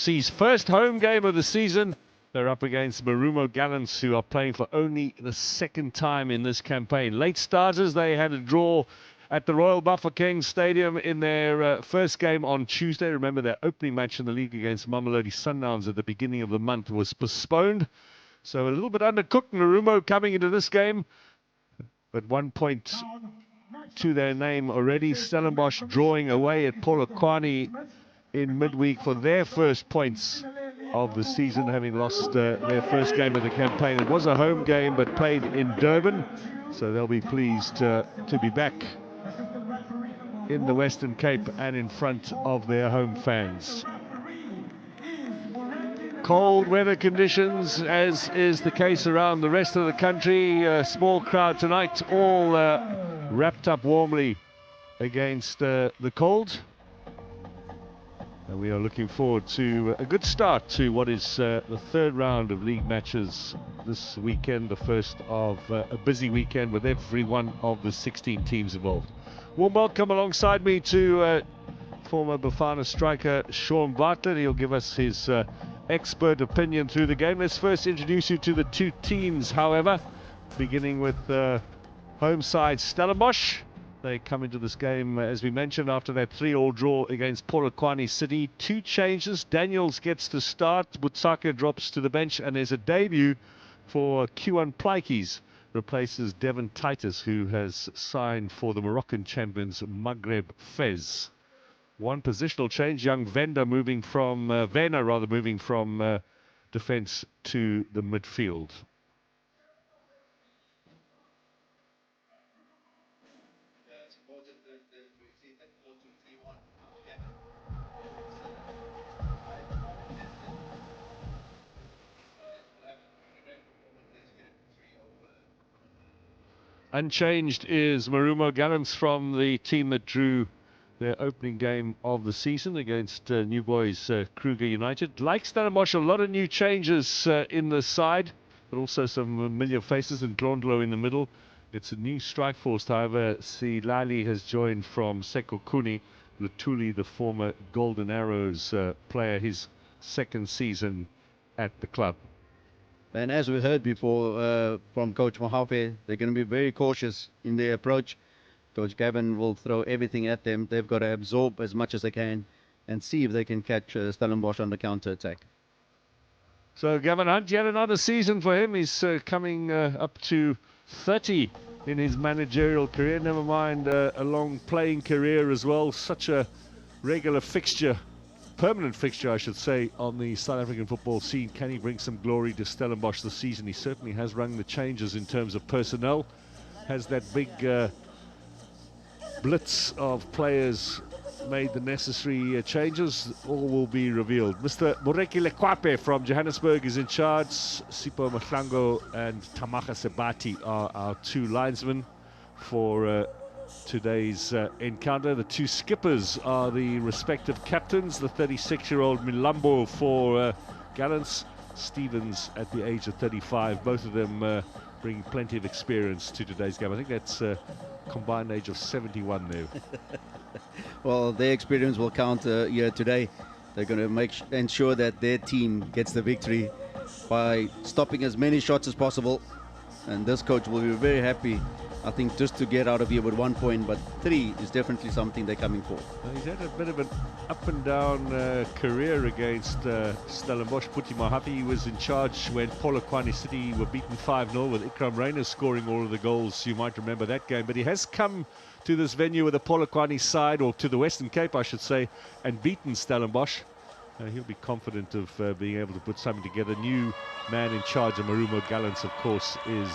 FC's first home game of the season. They're up against Marumo Gallants, who are playing for only the second time in this campaign. Late starters, they had a draw at the Royal Bafokeng Stadium in their first game on Tuesday. Remember, their opening match in the league against Mamelodi Sundowns at the beginning of the month was postponed. So a little bit undercooked, Marumo coming into this game, but 1 point to their name already. Stellenbosch drawing away at Polokwane in midweek for their first points of the season, having lost their first game of the campaign. It was a home game, but played in Durban, so they'll be pleased to be back in the Western Cape and in front of their home fans. Cold weather conditions, as is the case around the rest of the country. A small crowd tonight, all wrapped up warmly against the cold. And we are looking forward to a good start to what is the third round of league matches this weekend, the first of a busy weekend with every one of the 16 teams involved. Warm welcome alongside me to former Bafana striker Sean Bartlett. He'll give us his expert opinion through the game. Let's first introduce you to the two teams, however, beginning with home side Stellenbosch. They come into this game, as we mentioned, after that 3-3 draw against Polokwane City. Two changes. Daniels gets to start, Butsaka drops to the bench, and there's a debut for Q1 Plaikes. Replaces Devon Titus, who has signed for the Moroccan champions Maghreb Fez. One positional change, young Werner moving from defence to the midfield. Unchanged is Marumo Gallants from the team that drew their opening game of the season against New Boys Kruger United. Like Stellenbosch, a lot of new changes in the side, but also some familiar faces, and Glondlo in the middle. It's a new strike force, however. Silali has joined from Sekokuni. Lutuli, the former Golden Arrows player, his second season at the club. And as we heard before from Coach Mohafe, they're going to be very cautious in their approach. Coach Gavin will throw everything at them. They've got to absorb as much as they can and see if they can catch Stellenbosch on the counter-attack. So Gavin Hunt, yet another season for him. He's coming up to 30 in his managerial career. Never mind a long playing career as well. Such a regular fixture. Permanent fixture, I should say, on the South African football scene. Can he bring some glory to Stellenbosch this season? He certainly has rung the changes in terms of personnel. Has that big blitz of players made the necessary changes? All will be revealed. Mr. Moreki Lekwape from Johannesburg is in charge. Sipho Mahlango and Tamaga Sebati are our two linesmen for today's encounter. The two skippers are the respective captains. The 36-year-old Milambo for Gallants, Stevens at the age of 35. Both of them bring plenty of experience to today's game. I think that's a combined age of 71 there. Well, their experience will count here today. They're going to ensure that their team gets the victory by stopping as many shots as possible. And this coach will be very happy, I think, just to get out of here with 1 point, but 3 is definitely something they're coming for. He's had a bit of an up and down career against Stellenbosch. Puti Mahapi, he was in charge when Polokwane City were beaten 5-0 with Ikram Reina scoring all of the goals. You might remember that game, but he has come to this venue with the Polokwane side, or to the Western Cape, I should say, and beaten Stellenbosch. He'll be confident of being able to put something together. New man in charge of Marumo Gallants, of course, is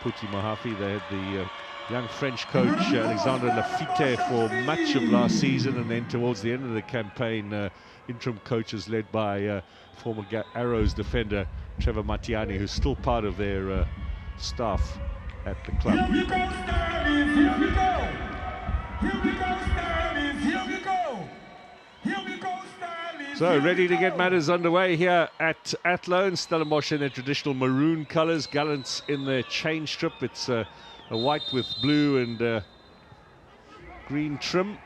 Puti Mahafi. They had the young French coach Alexandre Lafitte for much of last season, and then towards the end of the campaign, interim coaches led by former Arrows defender Trevor Matiani, who's still part of their staff at the club. Here we go, Sterling! Here we go! Here we go, Sterling! Here we go! Here we go, Sterling! So ready to get matters underway here at Athlone. Stellenbosch in their traditional maroon colours, Gallants in their chain strip. It's a white with blue and green trim.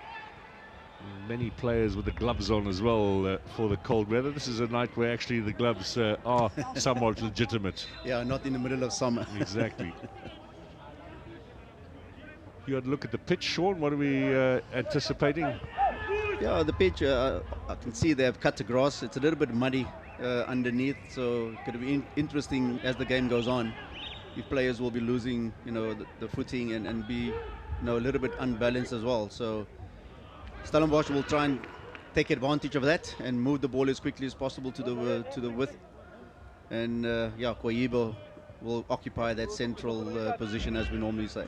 Many players with the gloves on as well for the cold weather. This is a night where actually the gloves are somewhat legitimate. Yeah, not in the middle of summer. Exactly. You had a look at the pitch, Sean. What are we anticipating? Yeah, the pitch, I can see they have cut the grass. It's a little bit muddy underneath, so it could be interesting as the game goes on. If players will be losing, the footing and be, a little bit unbalanced as well. So Stellenbosch will try and take advantage of that and move the ball as quickly as possible to the width. And Koyibo will occupy that central position, as we normally say.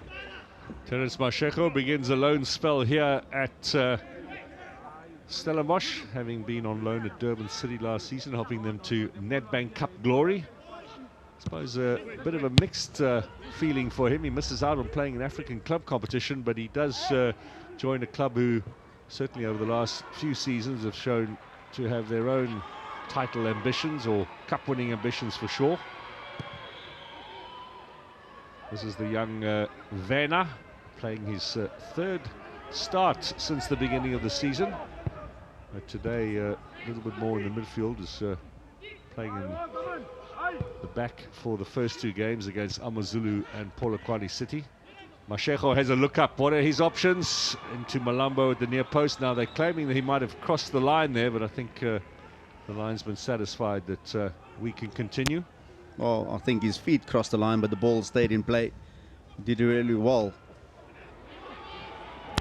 Terence Mashego begins a loan spell here at Stellenbosch, having been on loan at Durban City last season, helping them to Nedbank Cup glory. I suppose a bit of a mixed feeling for him. He misses out on playing an African club competition, but he does join a club who certainly over the last few seasons have shown to have their own title ambitions, or cup winning ambitions for sure. This is the young Werner, playing his third start since the beginning of the season. Today a little bit more in the midfield, is playing in the back for the first two games against AmaZulu and Polokwane City. Mashego has a look up. What are his options? Into Malambo at the near post. Now they're claiming that he might have crossed the line there, but I think the linesman satisfied that we can continue. Well, I think his feet crossed the line, but the ball stayed in play. Did really well.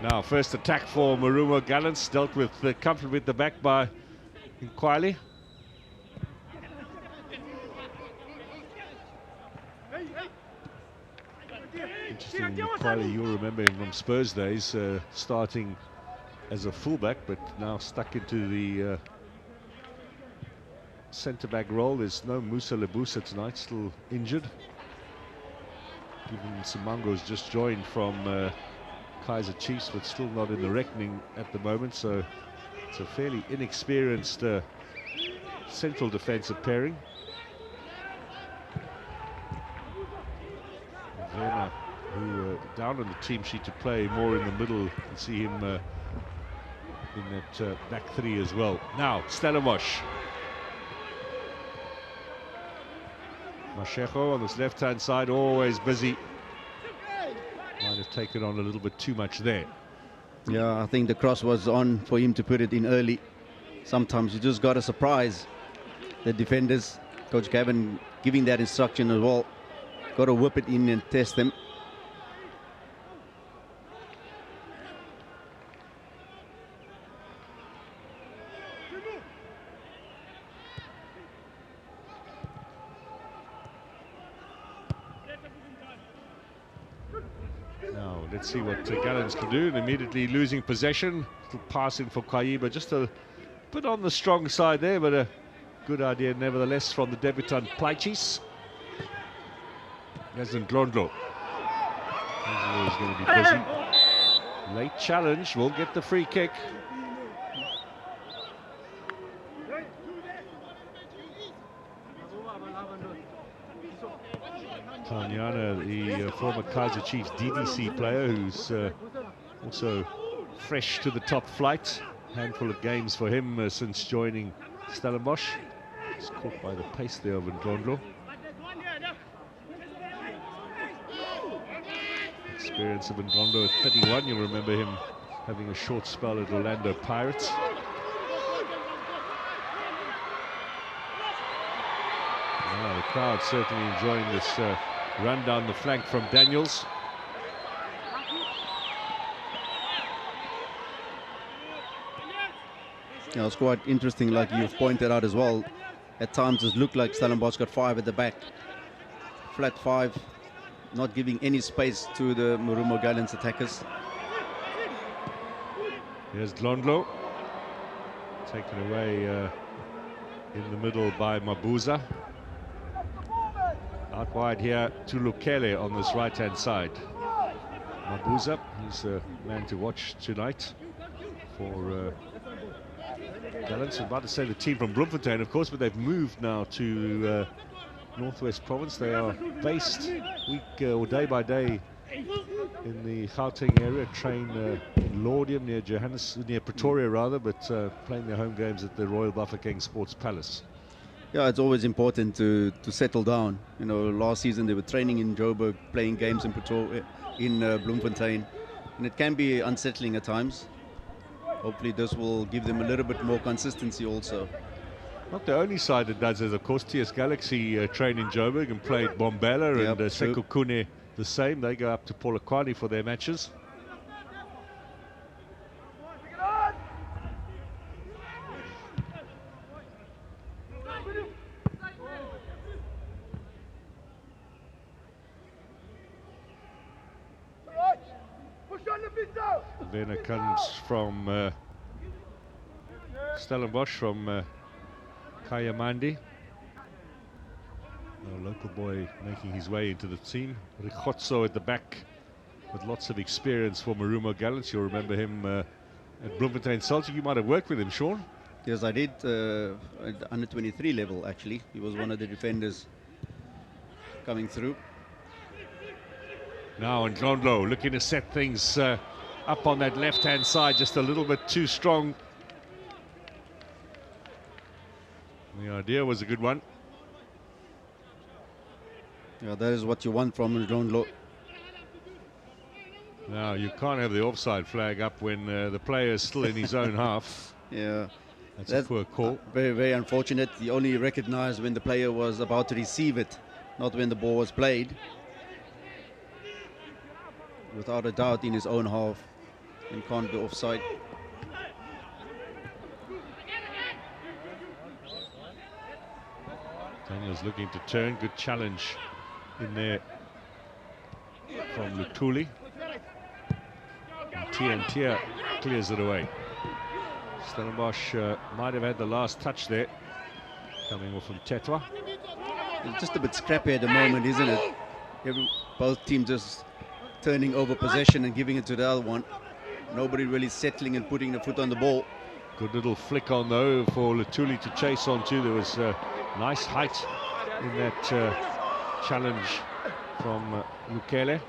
Now, first attack for Marumo Gallants, dealt with comfortably at the back by Nkwali. Interesting, Nkwali, you'll remember him from Spurs days, starting as a fullback, but now stuck into the centre-back role. There's no Musa Lebusa tonight, still injured. Even Simango's just joined from Kaiser Chiefs, but still not in the reckoning at the moment, so it's a fairly inexperienced central defensive pairing. Werner, who down on the team sheet to play more in the middle, you can see him in that back three as well. Now, Stellenbosch. Mashego on this left-hand side, always busy. Might have taken on a little bit too much there. Yeah, I think the cross was on for him to put it in early. Sometimes you just got to surprise the defenders. Coach Gavin giving that instruction as well. Got to whip it in and test them. Now, let's see what Gallants can do. And immediately losing possession. Still passing for Kaiba. Just a bit on the strong side there, but a good idea nevertheless from the debutant Plaichis. There's Ndlondlo. He's going to be busy. Late challenge, will get the free kick. Tanyana, the former Kaiser Chiefs DDC player, who's also fresh to the top flight. Handful of games for him since joining Stellenbosch. He's caught by the pace there of Ndlondlo. Experience of Ndlondlo at 31. You'll remember him having a short spell at Orlando Pirates. Now, the crowd certainly enjoying this run down the flank from Daniels. Yeah, it's quite interesting, like you've pointed out as well. At times it looked like Stellenbosch got five at the back. Flat five, not giving any space to the Marumo Gallants attackers. Here's Ndlondlo, taken away in the middle by Mabuza. Out wide here to Lukele on this right-hand side. Mabuza, he's a man to watch tonight for Gallants. I'm about to say the team from Bloemfontein, of course, but they've moved now to Northwest Province. They are based week or day by day in the Gauteng area, train in Laudium near Pretoria rather, but playing their home games at the Royal Bafokeng Sports Palace. Yeah, it's always important to settle down. You know, last season they were training in Joburg, playing games in Pretoria, in Bloemfontein, and it can be unsettling at times. Hopefully this will give them a little bit more consistency also. Not the only side that does it, of course. TS Galaxy train in Joburg and played Bombela, Yep, and true. Sekhukhune the same. They go up to Polokwane for their matches. Werner comes from Stellenbosch, from Kayamandi. A local boy making his way into the team. Rikhotso at the back with lots of experience for Marumo Gallants. You'll remember him at Bloemfontein Celtic. You might have worked with him, Sean. Yes, I did, at under 23 level actually. He was one of the defenders coming through. Now Ndlondlo looking to set things up on that left-hand side, just a little bit too strong. The idea was a good one. Yeah, that is what you want from Ndlondlo. Now you can't have the offside flag up when the player is still in his own half. Yeah, That's a poor call. Very, very unfortunate. He only recognized when the player was about to receive it, not when the ball was played. Without a doubt in his own half, and can't be offside. Daniel's looking to turn. Good challenge in there from Lutuli. And Tia clears it away. Stellenbosch might have had the last touch there, coming off from Tetwa. It's just a bit scrappy at the moment, isn't it? Both teams just turning over possession and giving it to the other one. Nobody really settling and putting the foot on the ball. Good little flick on though for Lutuli to chase on to. There was nice height in that challenge from Lukele.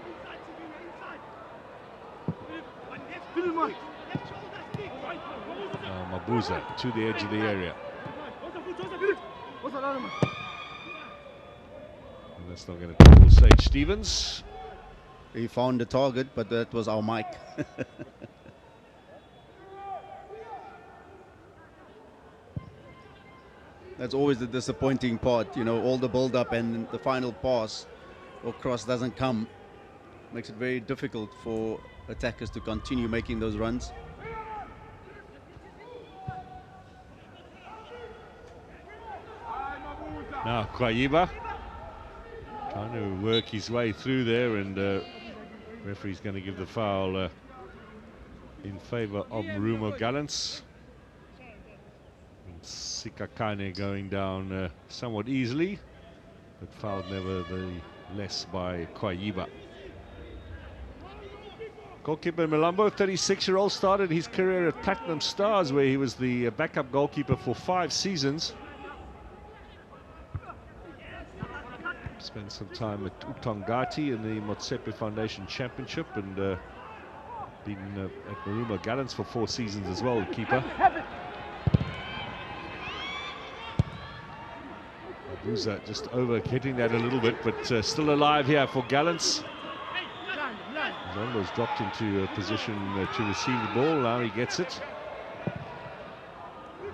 Mabuza to the edge of the area. And that's not going to pull Sage Stevens. He found the target, but that was our Mike. That's always the disappointing part, you know, all the build-up and the final pass or cross doesn't come. Makes it very difficult for attackers to continue making those runs. Now Kwayiba trying to work his way through there, and referee's going to give the foul in favour of Marumo Gallants. Sikakane going down somewhat easily, but fouled nevertheless by Kwayiba. Goalkeeper Milambo, 36-year-old, started his career at Platinum Stars, where he was the backup goalkeeper for 5 seasons. Spent some time at Utongati in the Motsepe Foundation Championship, and been at Marumo Gallants for 4 seasons as well, keeper. Mabuza just over hitting that a little bit, but still alive here for Gallants. Zondo's dropped into a position to receive the ball. Now he gets it.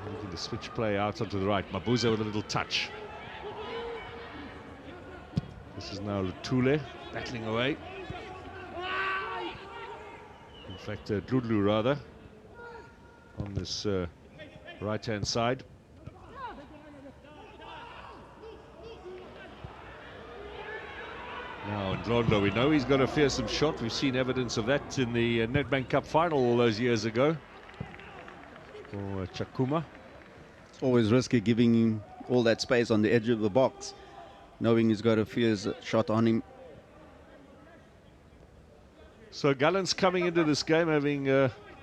Looking to switch play out onto the right. Mabuza with a little touch. This is now Lutule battling away. In fact, Dludlu rather, on this right-hand side. Now Ndlondlo, we know he's got a fearsome shot. We've seen evidence of that in the Nedbank Cup final all those years ago for Chakuma. Always risky giving him all that space on the edge of the box, knowing he's got a fierce shot on him. So Gallants coming into this game having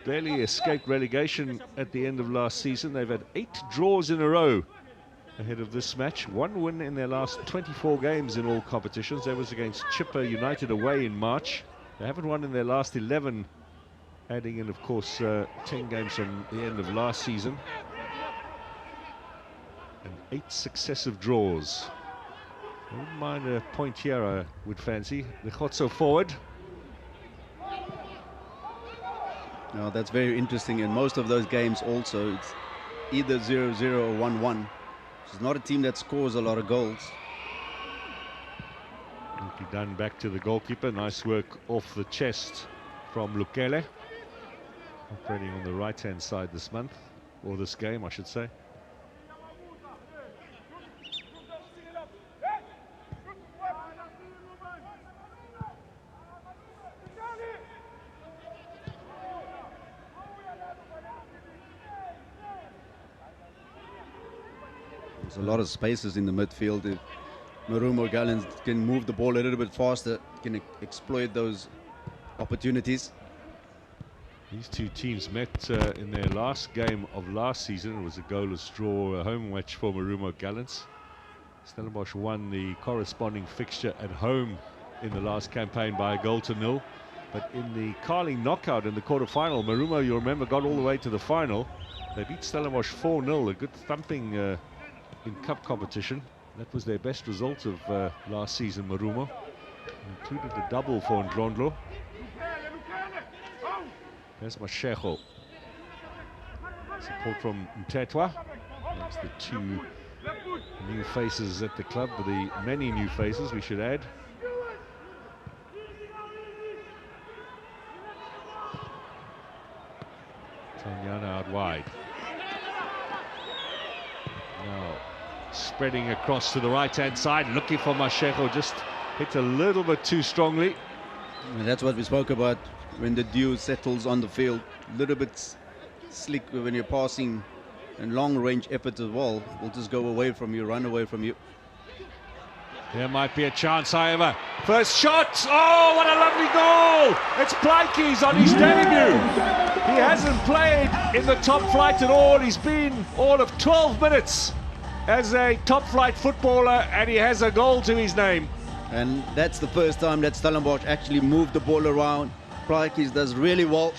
barely escaped relegation at the end of last season. They've had 8 draws in a row ahead of this match. 1 win in their last 24 games in all competitions. That was against Chippa United away in March. They haven't won in their last 11, adding in, of course, 10 games from the end of last season. And 8 successive draws. I wouldn't mind a point here, I would fancy. The Khotso forward. Now that's very interesting. In most of those games also, it's either 0-0 or 1-1. It's not a team that scores a lot of goals. Nicely done back to the goalkeeper. Nice work off the chest from Lukele. Operating on the right-hand side this month, or this game, I should say. There's a lot of spaces in the midfield. If Marumo Gallants can move the ball a little bit faster, can exploit those opportunities. These two teams met in their last game of last season. It was a goalless draw, a home match for Marumo Gallants. Stellenbosch won the corresponding fixture at home in the last campaign by 1-0. But in the Carling knockout in the quarter-final, Marumo, you remember, got all the way to the final. They beat Stellenbosch 4-0, a good thumping in cup competition. That was their best result of last season, Marumo. Included a double for Ndlondlo. There's Mashego. Support from Mtetwa. That's the two new faces at the club, the many new faces, we should add. Tanyana out wide. Now spreading across to the right-hand side, looking for Mashego, just hit a little bit too strongly. And that's what we spoke about when the dew settles on the field. A little bit slick when you're passing, and long-range effort as well will just go away from you, run away from you. There might be a chance, however. First shot! Oh, what a lovely goal! It's Plaatjes on his debut. He hasn't played in the top flight at all. He's been all of 12 minutes as a top flight footballer, and he has a goal to his name. And that's the first time that Stellenbosch actually moved the ball around. Plaatjes does really well,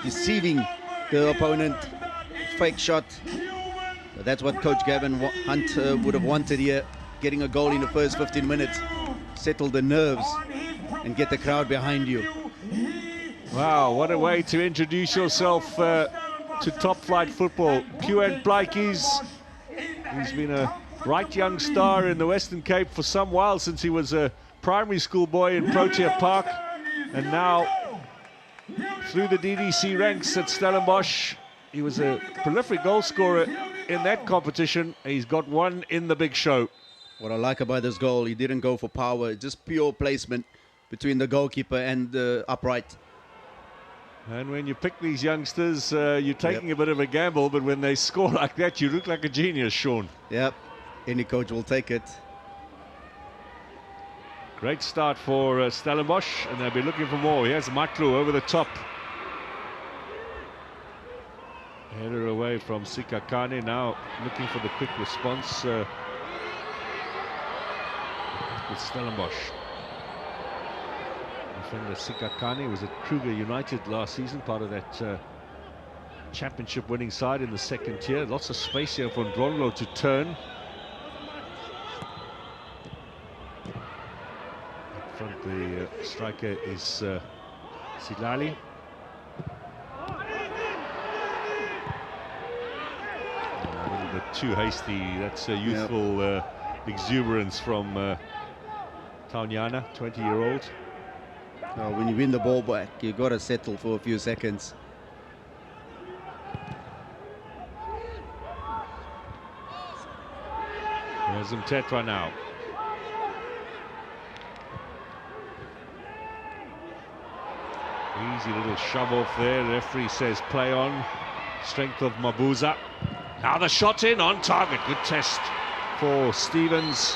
deceiving the opponent. Fake shot. But that's what Coach Gavin Hunt would have wanted here. Getting a goal in the first 15 minutes. Settle the nerves and get the crowd behind you. Wow, what a way to introduce yourself to top flight football. QN Plaatjes. He's been a bright young star in the Western Cape for some while, since he was a primary school boy in Protea Park, and now through the DDC ranks at Stellenbosch. He was a prolific goal scorer in that competition. He's got one in the big show. What I like about this goal, he didn't go for power, just pure placement between the goalkeeper and the upright. And when you pick these youngsters, you're taking a bit of a gamble, but when they score like that, you look like a genius, Sean. Yep, any coach will take it. Great start for Stellenbosch, and they'll be looking for more. Here's Matlu over the top. Header away from Sikakane, now looking for the quick response with Stellenbosch. Defender Sikakane was at Kruger United last season, part of that championship winning side in the second tier. Lots of space here for Ndlondlo to turn. Up front, the striker is Silali. A little bit too hasty. That's a youthful exuberance from Tanyana, 20-year-old. When you win the ball back, you've got to settle for a few seconds. There's Mtetwa now. Easy little shove off there. The referee says play on. Strength of Mabuza. Now the shot in on target. Good test for Stevens.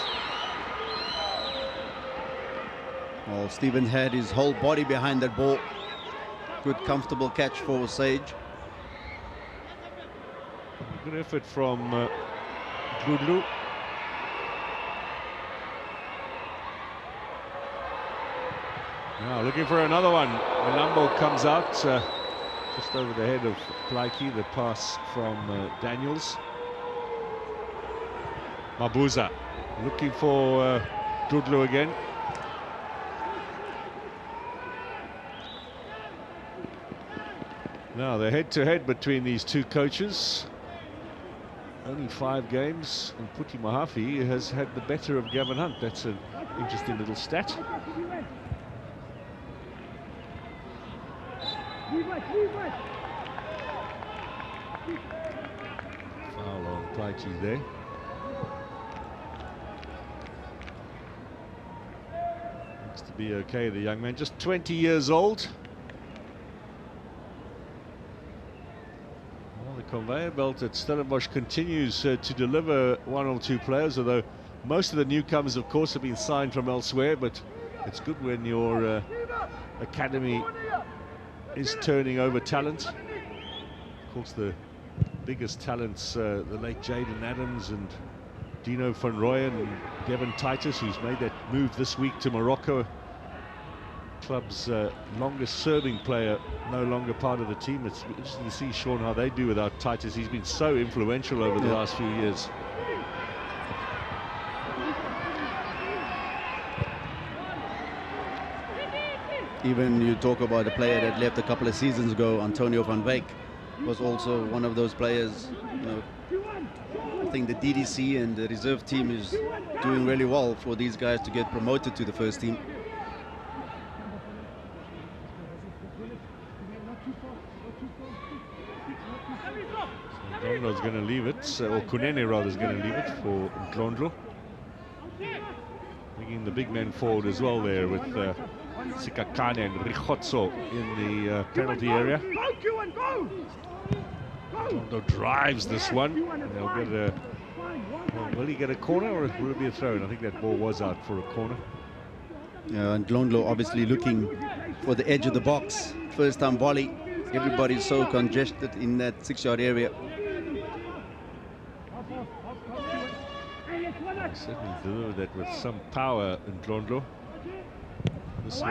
Well, Stevens had his whole body behind that ball. Good, comfortable catch for Sage. Good effort from Gludlu. Now looking for another one. Malambo comes out just over the head of Plaiki. The pass from Daniels. Mabuza looking for Dudlu again. Now the head-to-head between these two coaches. Only 5 games, and Puti Mahafi has had the better of Gavin Hunt. That's an interesting little stat. Foul on Plaiki there. Looks to be okay, the young man, just 20 years old. Well, the conveyor belt at Stellenbosch continues to deliver 1 or 2 players, although most of the newcomers, of course, have been signed from elsewhere, but it's good when your academy is turning over talent. Of course, the biggest talents, the late Jaden Adams and Dino van Rooyen and Devin Titus, who's made that move this week to Morocco. Club's longest serving player, no longer part of the team. It's interesting to see, Sean, how they do without Titus. He's been so influential over the last few years. Even you talk about a player that left a couple of seasons ago, Antonio van Wyk, was also one of those players. You know, I think the DDC and the reserve team is doing really well for these guys to get promoted to the first team. Ndlondlo's going to leave it, or Kunene rather is going to leave it for Ndlondlo. Bringing the big men forward as well there with Sikakane and Rikhotso in the penalty area. Ndlondlo drives this one. They'll get a, well, will he get a corner or will it be a throw? And I think that ball was out for a corner. Yeah, and Ndlondlo obviously looking for the edge of the box. First time volley. Everybody's so congested in that 6-yard area. He certainly delivered that with some power in Ndlondlo. This one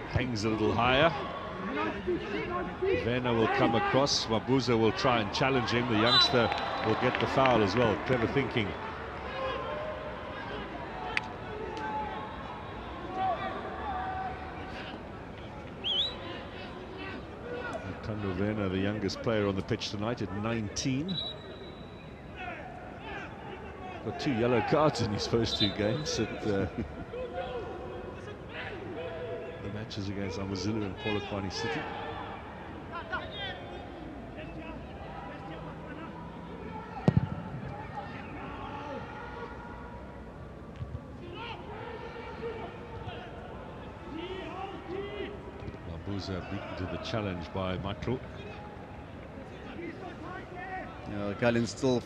hangs a little higher. Vena will come across. Mabuza will try and challenge him. The youngster will get the foul as well. Clever thinking. Tando Vena, the youngest player on the pitch tonight at 19. Got 2 yellow cards in his first 2 games at the matches against Amazulu and Polokwane City. Mabuza beaten to the challenge by Matro. Gallants still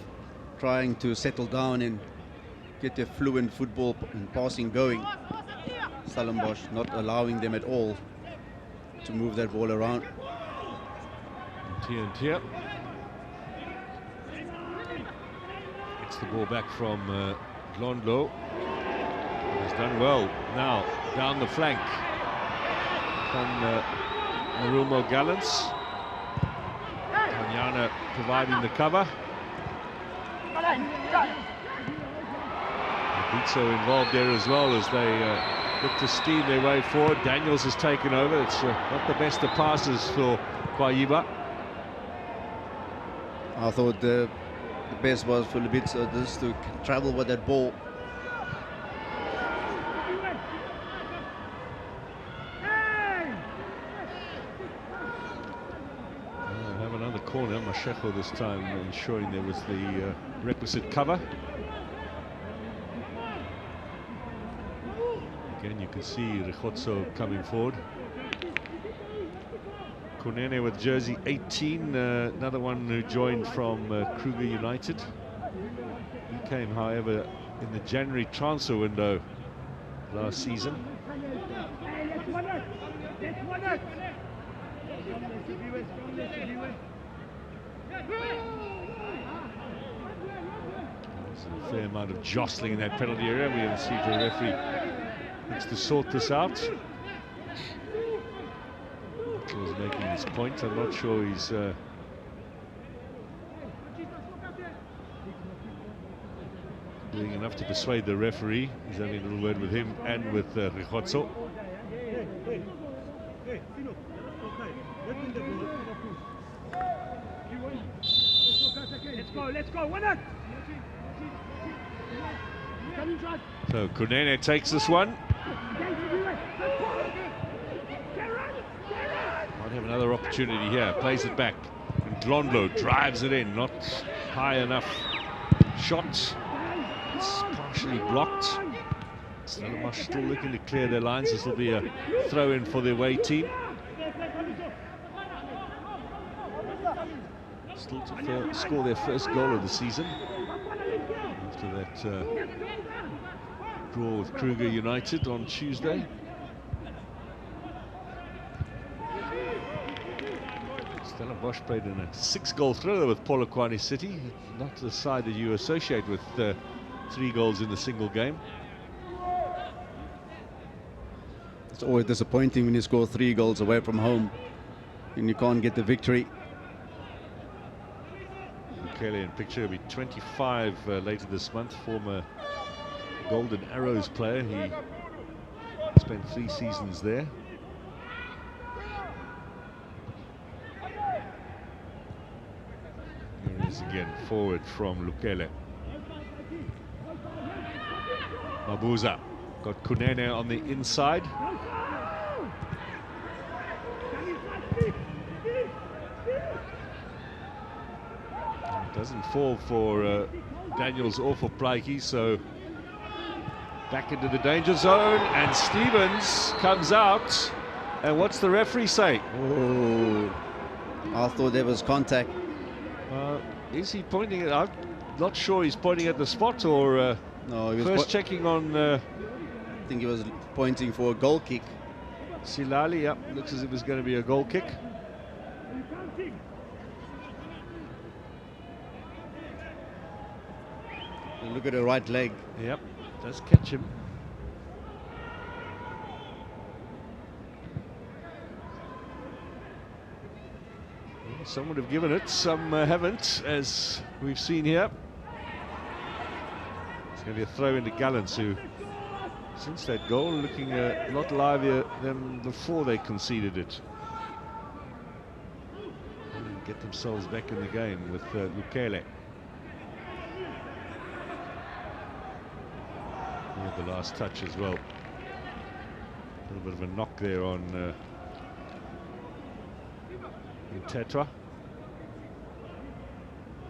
trying to settle down and get their fluent football and passing going. Stellenbosch not allowing them at all to move that ball around. Tier. Gets the ball back from Ndlondlo. He's done well. Now down the flank from Marumo Gallants. Kanyana providing the cover. Bitso involved there as well as they look to steam their way forward. Daniels has taken over. It's not the best of passes for Kwaiba. I thought the best was for Libitso just to travel with that ball. Have another corner. Mashego this time ensuring there was the requisite cover. Again, you can see Rikhotso coming forward. Kunene with jersey 18, another one who joined from Kruger United. He came, however, in the January transfer window last season. There's a fair amount of jostling in that penalty area. We'll see if the referee needs to sort this out. Daniels making his point. I'm not sure he's doing enough to persuade the referee. He's having a little word with him and with Rikhotso. Let's go, why not? So Kunene takes this one. Might have another opportunity here. Plays it back. And Glondlo drives it in. Not high enough shot. It's partially blocked. Stellenbosch still looking to clear their lines. This will be a throw-in for the away team. Still to score their first goal of the season after that draw with Kruger United on Tuesday. Stellenbosch played in a 6-goal thriller with Polokwane City, not the side that you associate with 3 goals in a single game. It's always disappointing when you score 3 goals away from home and you can't get the victory. Kelly in picture will be 25 later this month. Former Golden Arrows player. He spent 3 seasons there. Here it is again, forward from Lukele. Mabuza got Kunene on the inside. Doesn't fall for Daniels or for Plaiki, so back into the danger zone, and Stevens comes out. And what's the referee say? Oh, I thought there was contact. Is he pointing at? I'm not sure he's pointing at the spot, or No, he was first checking on I think he was pointing for a goal kick. Silali. Yep, looks as if it's going to be a goal kick. Look at her right leg. Yep, does catch him. Well, some would have given it, some haven't, as we've seen here. It's going to be a throw into Gallants, who, since that goal, looking a lot livelier than before they conceded it. And get themselves back in the game with Lukele. The last touch as well. A little bit of a knock there on Tetra.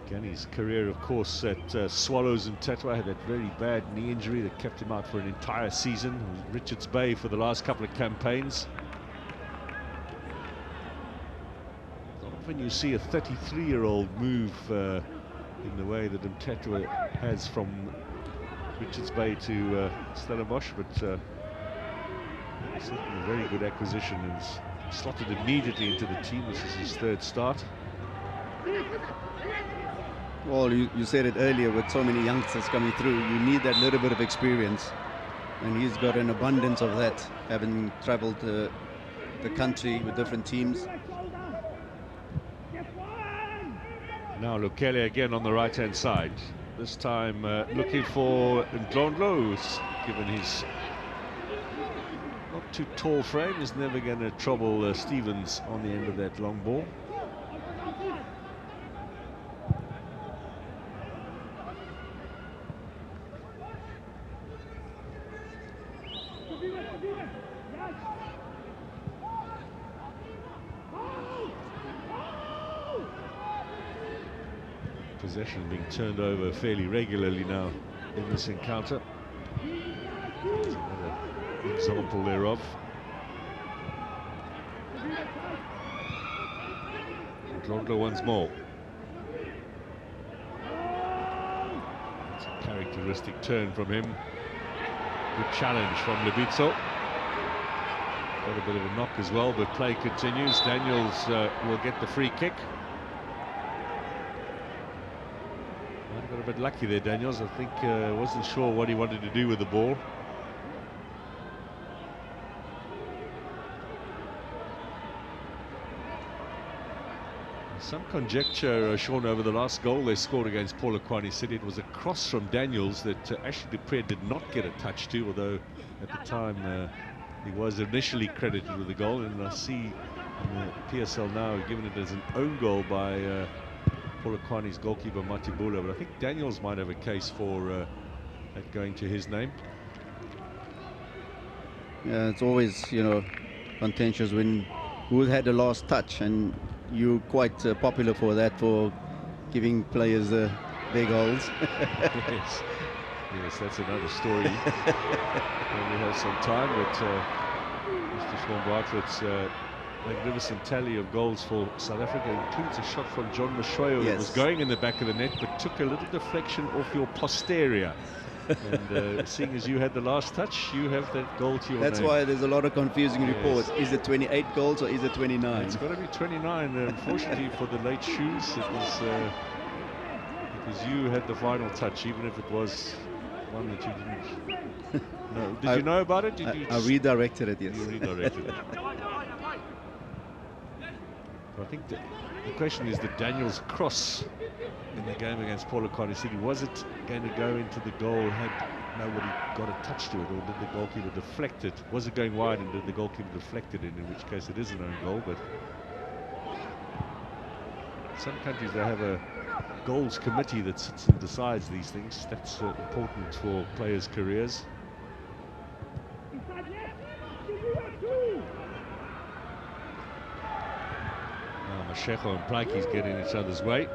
Again, his career, of course, at Swallows and Tetra had that very bad knee injury that kept him out for an entire season. Richards Bay for the last couple of campaigns. Often you see a 33-year-old move in the way that Tetra has from Richards Bay to Stellenbosch, but certainly a very good acquisition, and slotted immediately into the team. This is his 3rd start. Well, you said it earlier, with so many youngsters coming through, you need that little bit of experience, and he's got an abundance of that, having travelled the country with different teams. Now Lukele again on the right-hand side. This time looking for Ndlondlo, who's given his not too tall frame, is never going to trouble Stevens on the end of that long ball. Possession being turned over fairly regularly now in this encounter. There's another example thereof. Glondlo once more. It's a characteristic turn from him. Good challenge from Lebitso. Got a bit of a knock as well, but play continues. Daniels will get the free kick. Got a bit lucky there, Daniels. I think wasn't sure what he wanted to do with the ball. Some conjecture, Sean, over the last goal they scored against Polokwane City. It was a cross from Daniels that Ashley Dupree did not get a touch to, although at the time he was initially credited with the goal. And I see in the PSL now given it as an own goal by Polokwane's goalkeeper Matibula. But I think Daniels might have a case for that going to his name. Yeah, it's always, you know, contentious when who had the last touch, and you're quite popular for that, for giving players their goals. Yes. Yes, that's another story. When we have some time, but Mr. Sean Bartlett's magnificent tally of goals for South Africa includes a shot from John Mashoyo that was going in the back of the net, but took a little deflection off your posterior. And seeing as you had the last touch, you have that goal to your That's name. why there's a lot of confusing reports. Is it 28 goals or is it 29? It's got to be 29. Unfortunately for the late shoes, it was you had the final touch, even if it was one that you didn't know. Did you know about it? Did you I redirected it, yes. You redirected it. I think the question is the Daniels cross in the game against Polokwane City. Was it going to go into the goal had nobody got a touch to it, or did the goalkeeper deflect it? Was it going wide and did the goalkeeper deflect it in which case it is an own goal? But some countries, they have a goals committee that sits and decides these things. That's important for players' careers. Mashego and Plaatjes get in each other's way.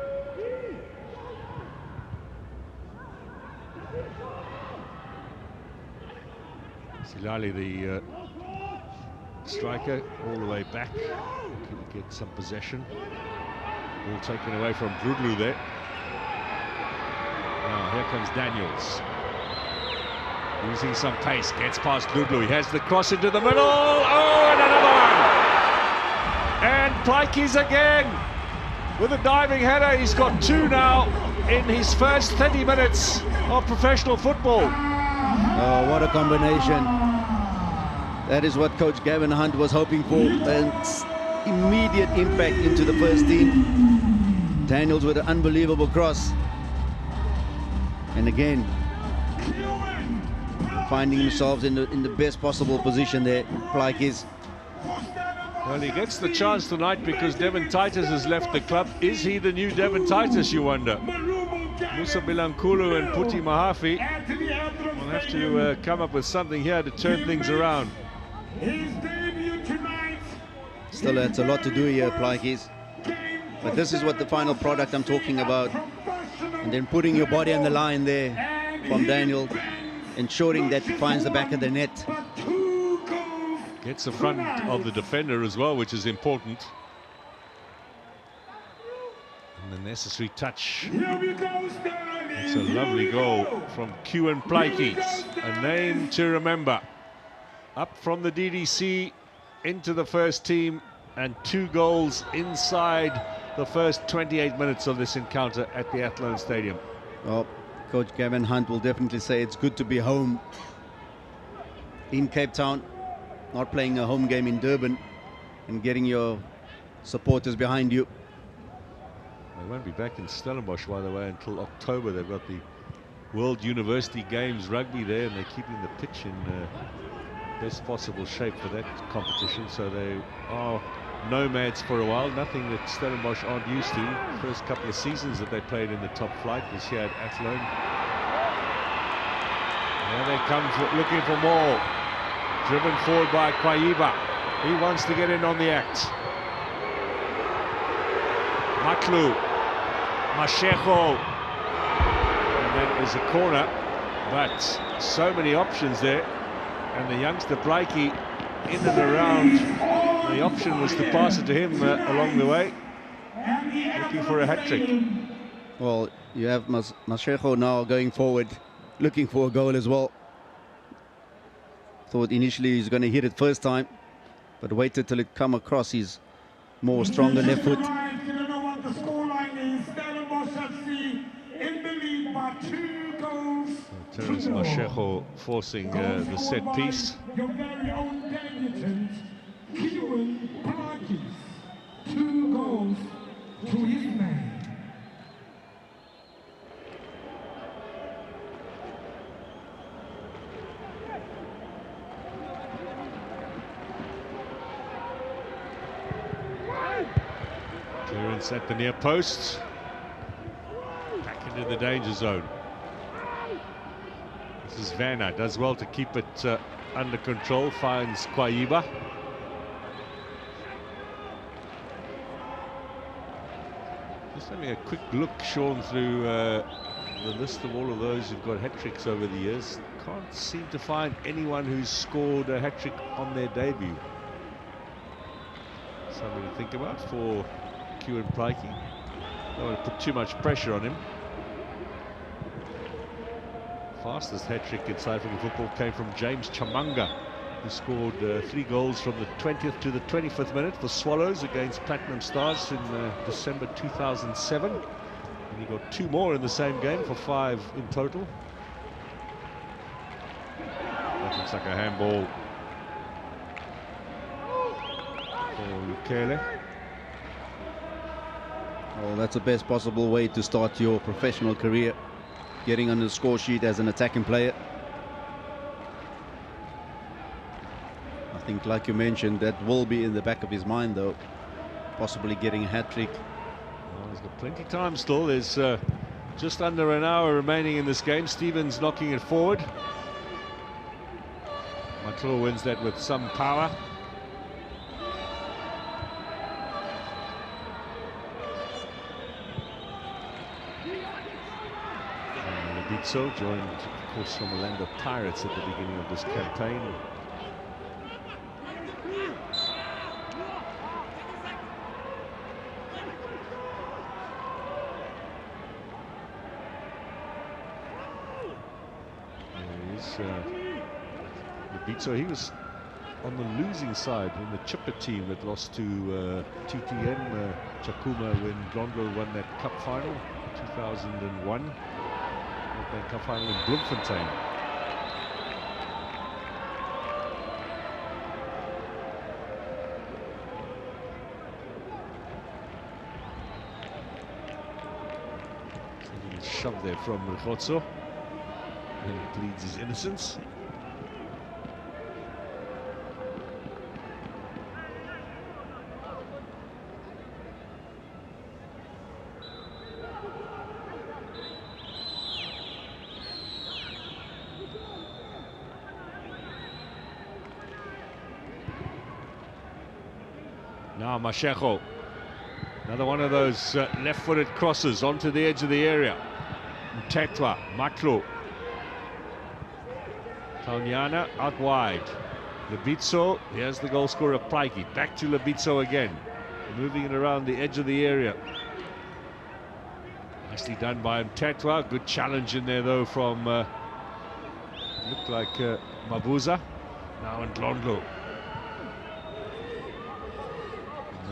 Silali, the striker, all the way back, can get some possession. Ball taken away from Drudlu there. Now here comes Daniels. Using some pace, gets past Drudlu. He has the cross into the middle. Oh, and another one! And Plaatjes again with a diving header. He's got two now in his first 30 minutes of professional football. Oh, what a combination. That is what Coach Gavin Hunt was hoping for. An immediate impact into the first team. Daniels with an unbelievable cross. And again, finding themselves in the best possible position there, Plaatjes. Well, he gets the chance tonight because Devon Titus has left the club. Is he the new Devon Titus, you wonder? Musa Bilankulu and Puti Mahafi will have to come up with something here to turn things around. Still, it's a lot to do here, Plaatjes. But this is what the final product I'm talking about. And then putting your body on the line there from Daniel, ensuring that he finds the back of the net. Gets the front of the defender as well, which is important. And the necessary touch. It's a lovely goal from Kewan Plaatjes, a name to remember. Up from the DDC into the first team, and 2 goals inside the first 28 minutes of this encounter at the Athlone Stadium. Well, Coach Gavin Hunt will definitely say it's good to be home in Cape Town, not playing a home game in Durban and getting your supporters behind you. They won't be back in Stellenbosch, by the way, until October. They've got the World University Games rugby there, and they're keeping the pitch in best possible shape for that competition. So they are nomads for a while, nothing that Stellenbosch aren't used to. The first couple of seasons that they played in the top flight was here at Athlone. There they come looking for more. Driven forward by Kwaiba. He wants to get in on the act. Matlu, Mashego, and that is a corner, but so many options there, and the youngster Plaatjes in and around. The option was to pass it to him along the way, looking for a hat-trick. Well, you have Mashego now going forward, looking for a goal as well. Thought initially he's going to hit it first time, but waited till it come across his more stronger left foot. Terence Mashego forcing the set piece. Your very own Kewan Plaatjes, 2 goals to his name. Clearance at the near post. Back into the danger zone. This is Werner, does well to keep it under control, finds Kwaiba. Just having a quick look, Sean, through the list of all of those who've got hat-tricks over the years. Can't seem to find anyone who's scored a hat-trick on their debut. Something to think about for Kieran Prikey. Don't want to put too much pressure on him. Fastest hat-trick in South African football came from James Chamanga, who scored 3 goals from the 20th to the 25th minute for Swallows against Platinum Stars in December 2007. And he got 2 more in the same game for 5 in total. That looks like a handball for Lukele. Well, that's the best possible way to start your professional career, getting on the score sheet as an attacking player. I think, like you mentioned, that will be in the back of his mind, though, possibly getting a hat-trick. Well, he's got plenty of time still. There's just under an hour remaining in this game. Stevens knocking it forward. Matlo wins that with some power. Lebitso joined, of course, from Orlando Pirates at the beginning of this campaign. Lebitso, he was on the losing side in the chipper team that lost to TTN Chakuma when Blondlo won that cup final 2001. That cup final in Bloemfontein. Shove there from Rikotso. And he pleads his innocence. Now Mashego, another one of those left-footed crosses onto the edge of the area. Mtetwa, Matlo, Taunyana out wide. Lebitso, here's the goal scorer Prikey, back to Lebitso again, moving it around the edge of the area. Nicely done by Mtetwa, good challenge in there though from, looked like Mabuza. Now Ndlondlo.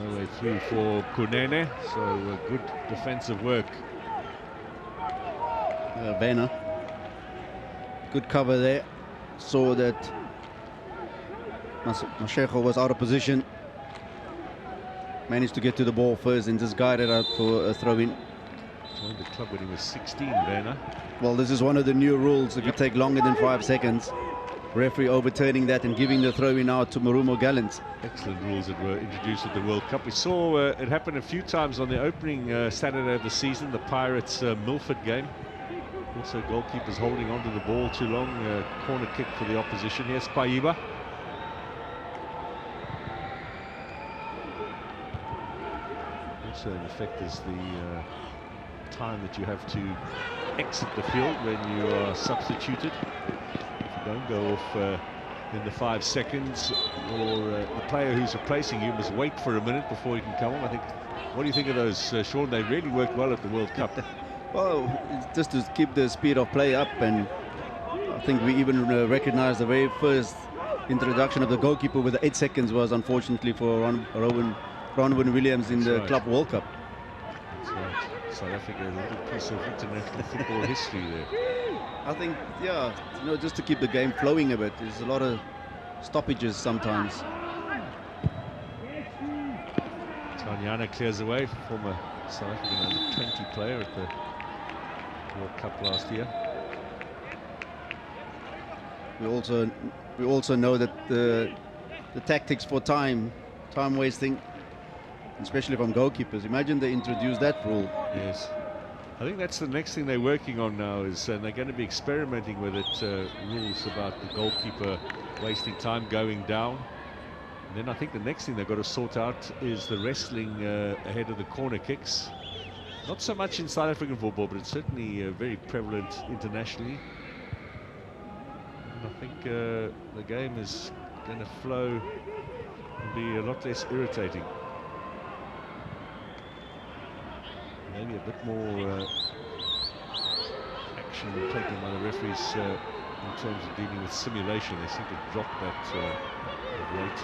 No way through for Kunene, so good defensive work. Werner, good cover there. Saw that Mashego was out of position. Managed to get to the ball first and just guided out for a throw-in. Joined the club when he was 16, Werner. Well, this is one of the new rules. If you take longer than 5 seconds, referee overturning that and giving the throw-in out to Marumo Gallants. Excellent rules that were introduced at the World Cup. We saw it happen a few times on the opening Saturday of the season, the Pirates Milford game. Also goalkeepers holding onto the ball too long. Corner kick for the opposition. Here's Kwaiba. Also in effect is the time that you have to exit the field when you are substituted. Don't go off in the 5 seconds, or the player who's replacing you must wait for a minute before he can come on. I think. What do you think of those, Sean? They really worked well at the World Cup. Well, it's just to keep the speed of play up, and I think we even recognized the very first introduction of the goalkeeper with the 8 seconds was unfortunately for Ronwen Williams in the Club World Cup. That's right. South Africa, a little piece of international football history there. I think, yeah, just to keep the game flowing a bit. There's a lot of stoppages sometimes. Tanyana clears away from a South African under-20 player at the World Cup last year. We also know that the tactics for time wasting, especially from goalkeepers. Imagine they introduce that rule. Yes. I think that's the next thing they're working on now, is and they're going to be experimenting with it, rules about the goalkeeper wasting time going down. And then I think the next thing they've got to sort out is the wrestling ahead of the corner kicks. Not so much in South African football, but it's certainly very prevalent internationally. And I think the game is going to flow and be a lot less irritating. Maybe a bit more action taken by the referees in terms of dealing with simulation. They seem to drop that of late.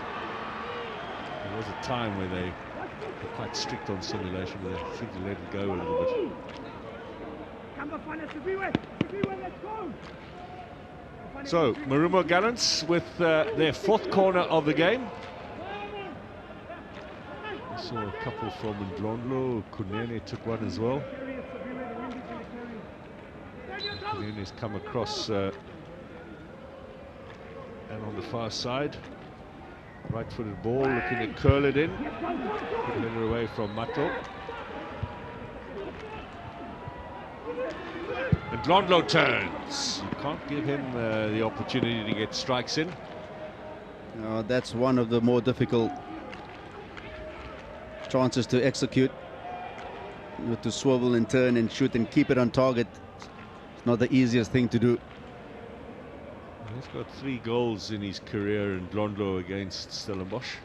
There was a time where they were quite strict on simulation, but they seem to let it go a little bit. So, Marumo Gallants with their fourth corner of the game. I saw a couple from Ndlondlo. Kunene took one as well. Kunene's come across and on the far side. Right-footed ball, looking to curl it in. Good header away from Mato. And Ndlondlo turns. You can't give him the opportunity to get strikes in. That's one of the more difficult chances to execute. You have to swivel and turn and shoot and keep it on target. It's not the easiest thing to do. He's got 3 goals in his career in Ndlondlo against Stellenbosch.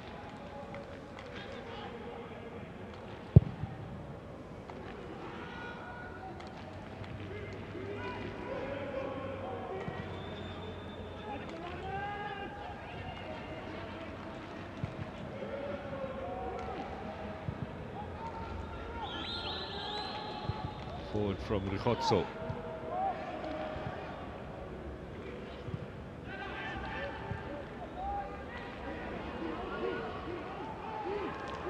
Forward from Rikhotso.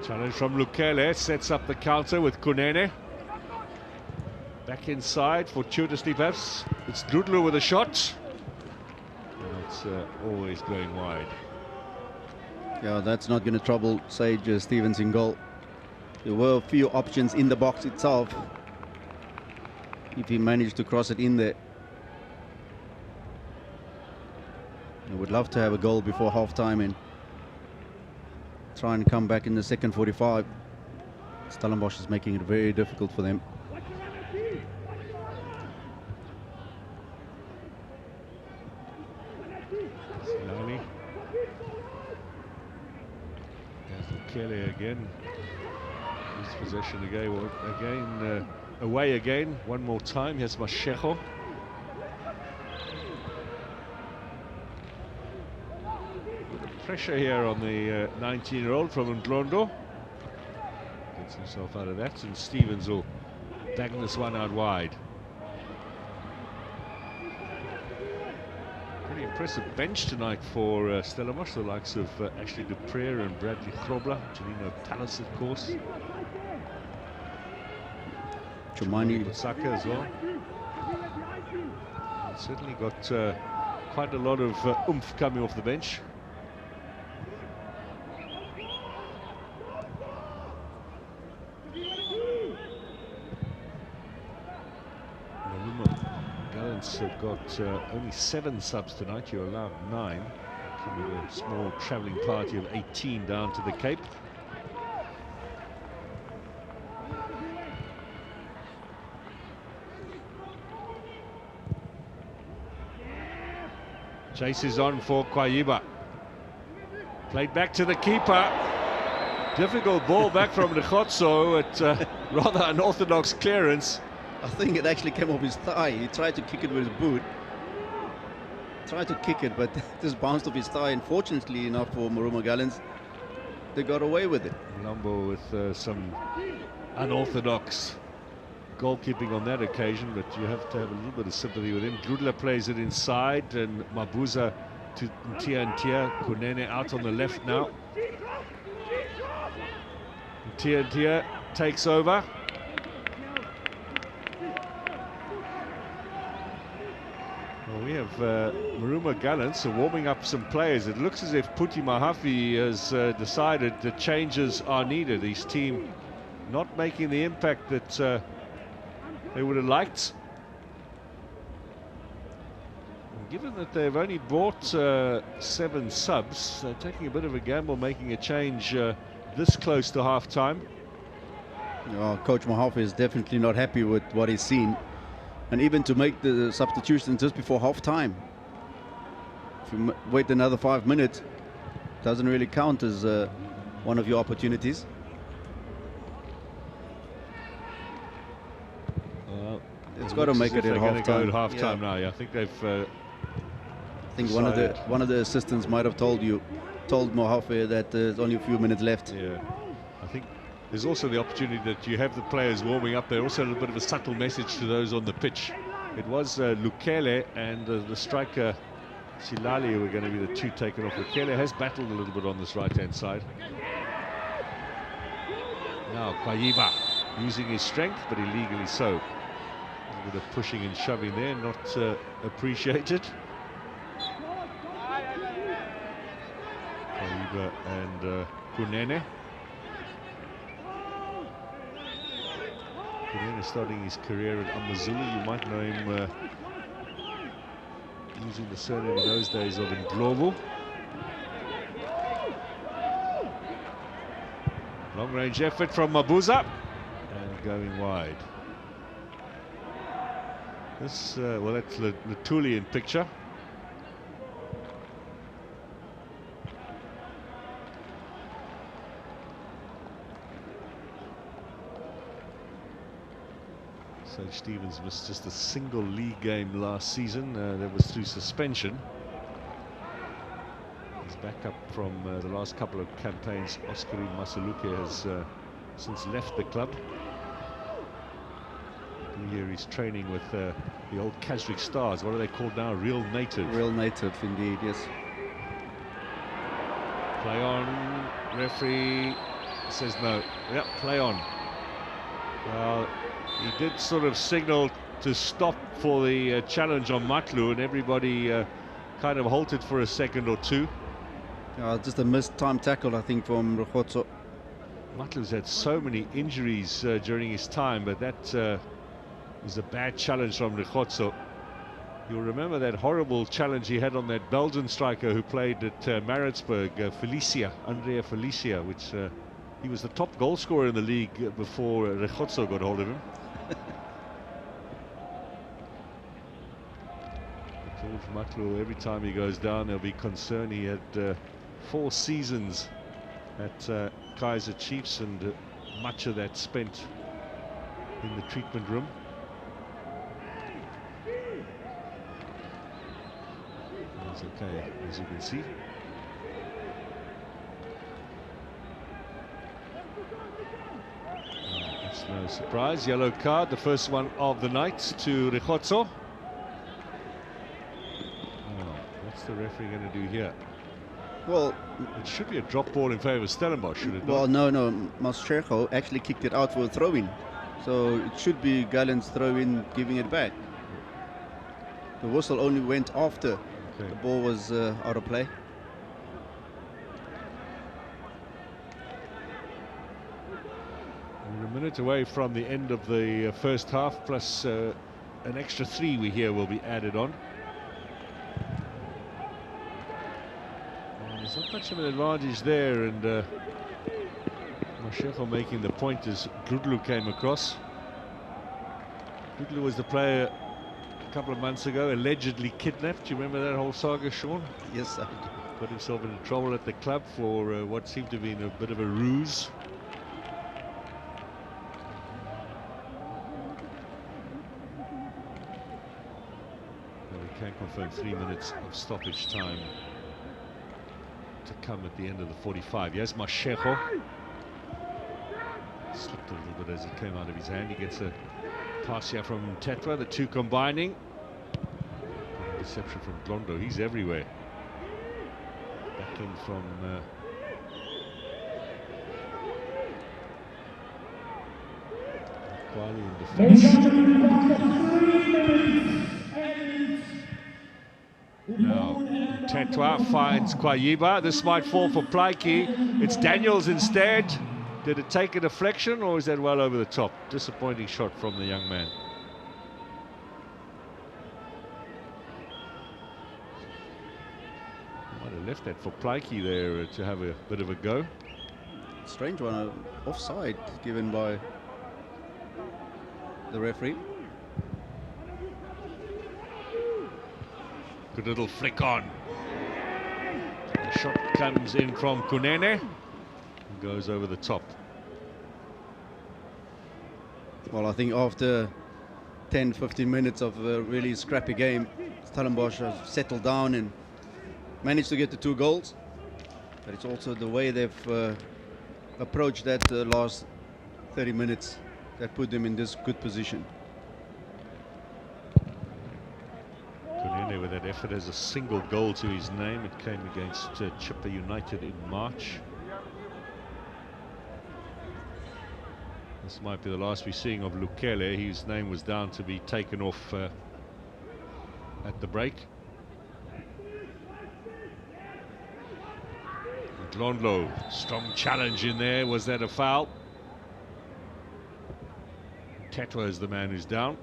Challenge from Lukele, sets up the counter with Kunene. Back inside, fortuitously perhaps. It's Ndlondlo with a shot. And it's always going wide. Yeah, that's not going to trouble Sage Stevens in goal. There were a few options in the box itself, if he managed to cross it in there. I would love to have a goal before half-time and try and come back in the second 45. Stellenbosch is making it very difficult for them. Silani. There's Lukele again. His possession again, away again, one more time. Here's Mashego. Pressure here on the 19-year-old from Ndlondlo. Gets himself out of that, and Stevens will bang this one out wide. Pretty impressive bench tonight for Stellenbosch, the likes of Ashley Dupré and Bradley Grobler, Janino Palace, of course. Chumani Saka as well. Certainly got quite a lot of oomph coming off the bench. Marumo Gallants have got only 7 subs tonight. You're allowed 9. With a small travelling party of 18 down to the Cape. Chases on for Kwayiba. Played back to the keeper. Difficult ball back from Rikhotso at rather unorthodox clearance. I think it actually came off his thigh. He tried to kick it with his boot. Tried to kick it, but just bounced off his thigh. Unfortunately enough for Marumo Gallants, they got away with it. Lumbo with some unorthodox goalkeeping on that occasion, but you have to have a little bit of sympathy with him. Ndlondlo plays it inside, and Mabuza to Ntia. Kunene out on the left now. Ntia takes over. Marumo Gallants are warming up some players. It looks as if Puti Mahafi has decided that changes are needed. His team not making the impact that they would have liked. And given that they've only brought 7 subs, they're taking a bit of a gamble making a change this close to half-time. Coach Mahafi is definitely not happy with what he's seen. And even to make the substitution just before half-time, if you wait another 5 minutes, doesn't really count as one of your opportunities. It's got to make it at half-time. Half-time now. Yeah, I think they've. I think one of the assistants might have told Mahafi that there's only a few minutes left. Yeah, I think there's also the opportunity that you have the players warming up. There also a little bit of a subtle message to those on the pitch. It was Lukele and the striker Silali who were going to be the 2 taken off. Lukele has battled a little bit on this right-hand side. Now Kwayiba using his strength, but illegally so. A little bit of pushing and shoving there, not appreciated. Kwayiba and Kunene. Kunene starting his career at Amazulu. You might know him using the surname in those days of Ndlovu. Long range effort from Mabuza and going wide. This, well, that's Lutuli in picture. Sage Stevens missed just a single league game last season. That was through suspension. He's back up from the last couple of campaigns. Oscarine Masaluke has since left the club. Here he's training with the old Keswick Stars. What are they called now? Real Native. Real Native, indeed, yes. Play on. Referee says no. Yep, play on. Well, he did sort of signal to stop for the challenge on Matlu, and everybody kind of halted for a second or two. Just a missed time tackle, I think, from Rechotso. Matlu's had so many injuries during his time, but that was a bad challenge from Rechotso. You'll remember that horrible challenge he had on that Belgian striker who played at Maritzburg, Andrea Felicia, which he was the top goal scorer in the league before Rechotso got hold of him. George Matlu, every time he goes down, there'll be concern. He had 4 seasons at Kaiser Chiefs, and much of that spent in the treatment room. That's okay, as you can see. That's no surprise. Yellow card, the first one of the night to Rechotso. What's the referee going to do here? Well, it should be a drop ball in favour of Stellenbosch, should it not? Well, no. Mascherho actually kicked it out for a throw-in. So it should be Gallants throw-in giving it back. The whistle only went after the ball was out of play. We're a minute away from the end of the first half, plus an extra 3 we hear will be added on. There's not much of an advantage there, and Mascherho making the point as Grudlu came across. Grudlu was the player a couple of months ago, allegedly kidnapped. Do you remember that whole saga, Sean? Yes, I do. Got himself into trouble at the club for what seemed to have been a bit of a ruse. Well, we can confirm 3 minutes of stoppage time to come at the end of the 45. Yes, Mascherho slipped a little bit as it came out of his hand. He gets a pass here from Tetwa, the two combining. Reception from Glondo, he's everywhere. Back in from Kwali in defense. Now, Tetwa finds Kwayiba. This might fall for Plaiki. It's Daniels instead. Did it take a deflection, or is that well over the top? Disappointing shot from the young man. Might have left that for Plaiki there to have a bit of a go. Strange one, offside given by the referee. Good little flick on. The shot comes in from Kunene and goes over the top. Well, I think after 10-15 minutes of a really scrappy game, Stellenbosch has settled down and managed to get the 2 goals. But it's also the way they've approached that last 30 minutes that put them in this good position. Kunene with that effort has a single goal to his name. It came against Chippa United in March. This might be the last we're seeing of Lukele. His name was down to be taken off at the break. Glondlo, strong challenge in there. Was that a foul? Tetwa is the man who's down.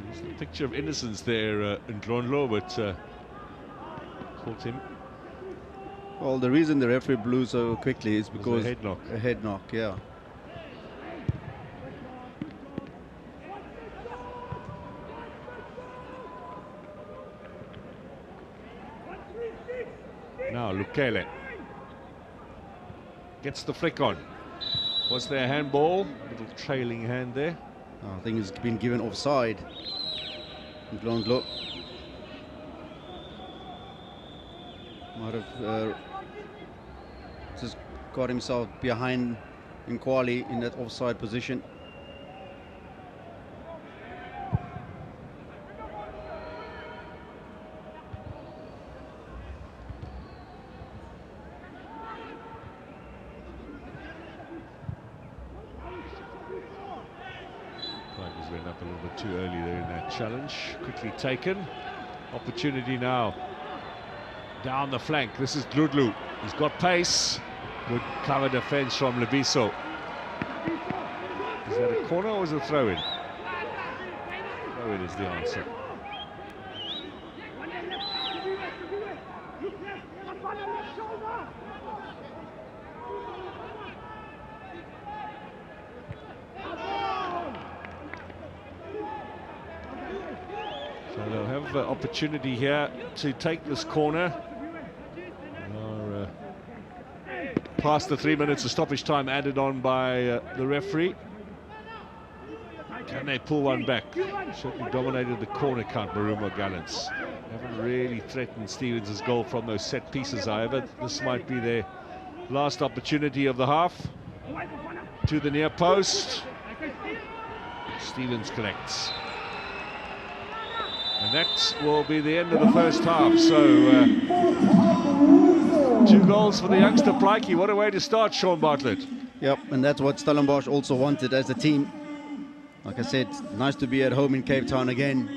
There's a picture of innocence there in Glondlo, but caught him. Well, the reason the referee blew so quickly is because a head knock. A head knock, yeah. Now Lukele gets the flick on. Was there a handball? Little trailing hand there. I think he's been given offside. Glondlo might have just got himself behind Nkwali in that offside position. Went up a little bit too early there in that challenge. Quickly taken. Opportunity now. Down the flank. This is Gludlu. He's got pace. Good cover defense from Lebiso. Is that a corner or is it a throw-in? Throw-in is the answer. So they'll have the opportunity here to take this corner. Past the 3 minutes of stoppage time added on by the referee. Can they pull one back? Certainly dominated the corner count, Marumo Gallants. Haven't really threatened Stevens' goal from those set pieces, however. This might be their last opportunity of the half. To the near post. Stevens collects. And that will be the end of the first half. So 2 goals for the youngster Plaiki. What a way to start, Sean Bartlett. Yep, and that's what Stellenbosch also wanted as a team. Like I said, nice to be at home in Cape Town again.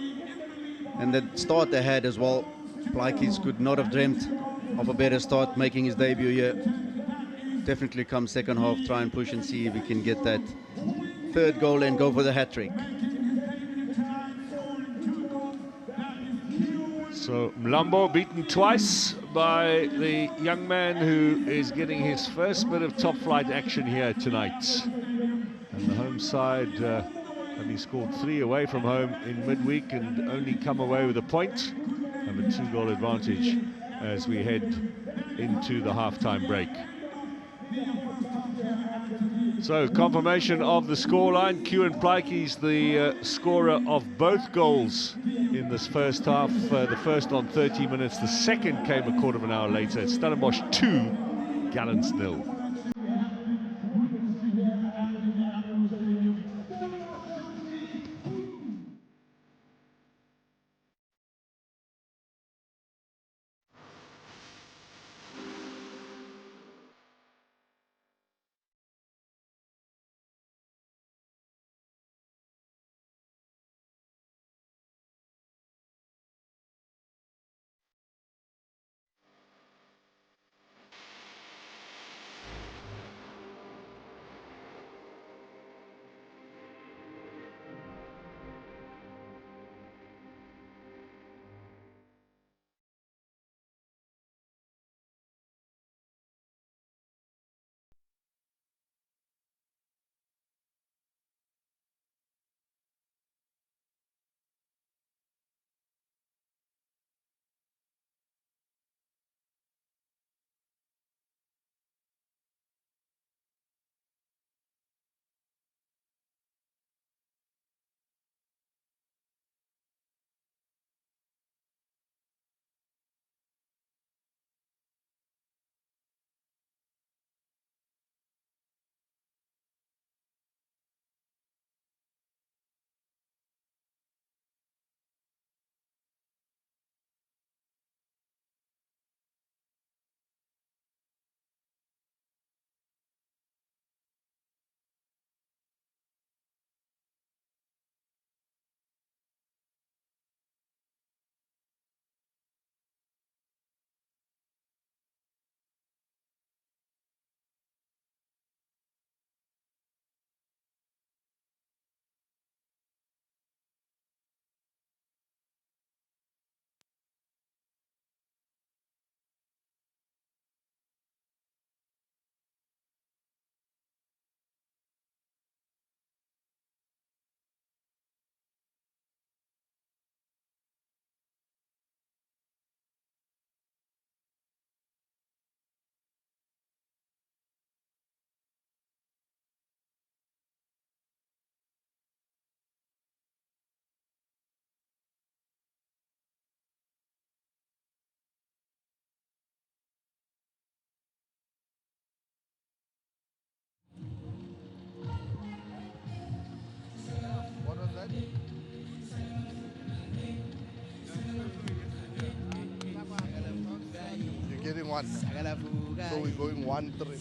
And the start they had as well. Plaikis could not have dreamt of a better start making his debut here. Definitely come second half, try and push and see if we can get that 3rd goal and go for the hat-trick. So Mlambo beaten twice by the young man who is getting his first bit of top flight action here tonight. And the home side having scored 3 away from home in midweek and only come away with a point. Have a 2-goal advantage as we head into the half-time break. So confirmation of the scoreline. Kewan Plaikie's the scorer of both goals in this first half. The first on 30 minutes, the second came a quarter of an hour later. Stellenbosch 2, Gallants 0. getting one. So we're going 1-3.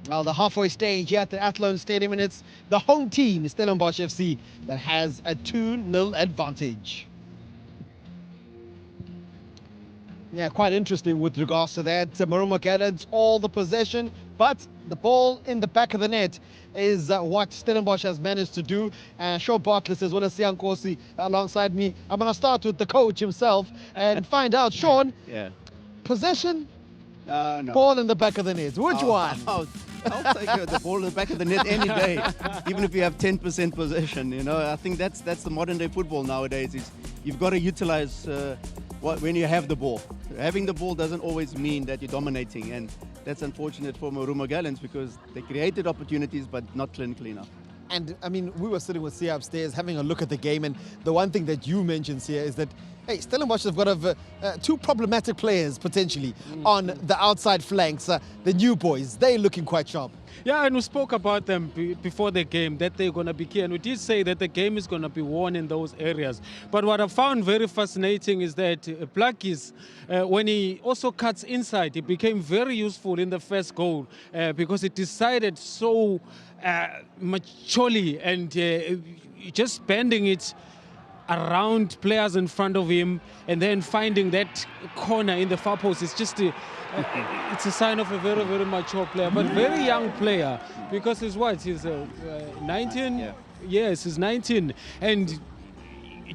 Well, the halfway stage here at the Athlone Stadium, and it's the home team, Stellenbosch FC, that has a 2-0 advantage. Yeah, quite interesting with regards to that. Marumo Gallants all the possession, but the ball in the back of the net is what Stellenbosch has managed to do. Shaw Bartlett as well as Sian Kosi alongside me. I'm going to start with the coach himself and find out, Sean, Yeah. possession, No. ball in the back of the net. Which one? I'll take the ball in the back of the net any day, even if you have 10% possession. You know, I think that's the modern day football nowadays. Is you've got to utilize when you have the ball. Having the ball doesn't always mean that you're dominating, and that's unfortunate for Marumo Gallants because they created opportunities but not clinically enough. And I mean, we were sitting with Sia upstairs having a look at the game, and the one thing that you mentioned, Sia, is that hey, Stellenbosch have got two problematic players potentially on the outside flanks. The new boys, they're looking quite sharp. Yeah, and we spoke about them before the game, that they're going to be key. And we did say that the game is going to be won in those areas. But what I found very fascinating is that Blackies, when he also cuts inside, he became very useful in the first goal because he decided so maturely and just bending it around players in front of him and then finding that corner in the far post. It's just it's a sign of a very, very mature player, but very young player because he's what? He's 19? Yeah. Yes, he's 19. And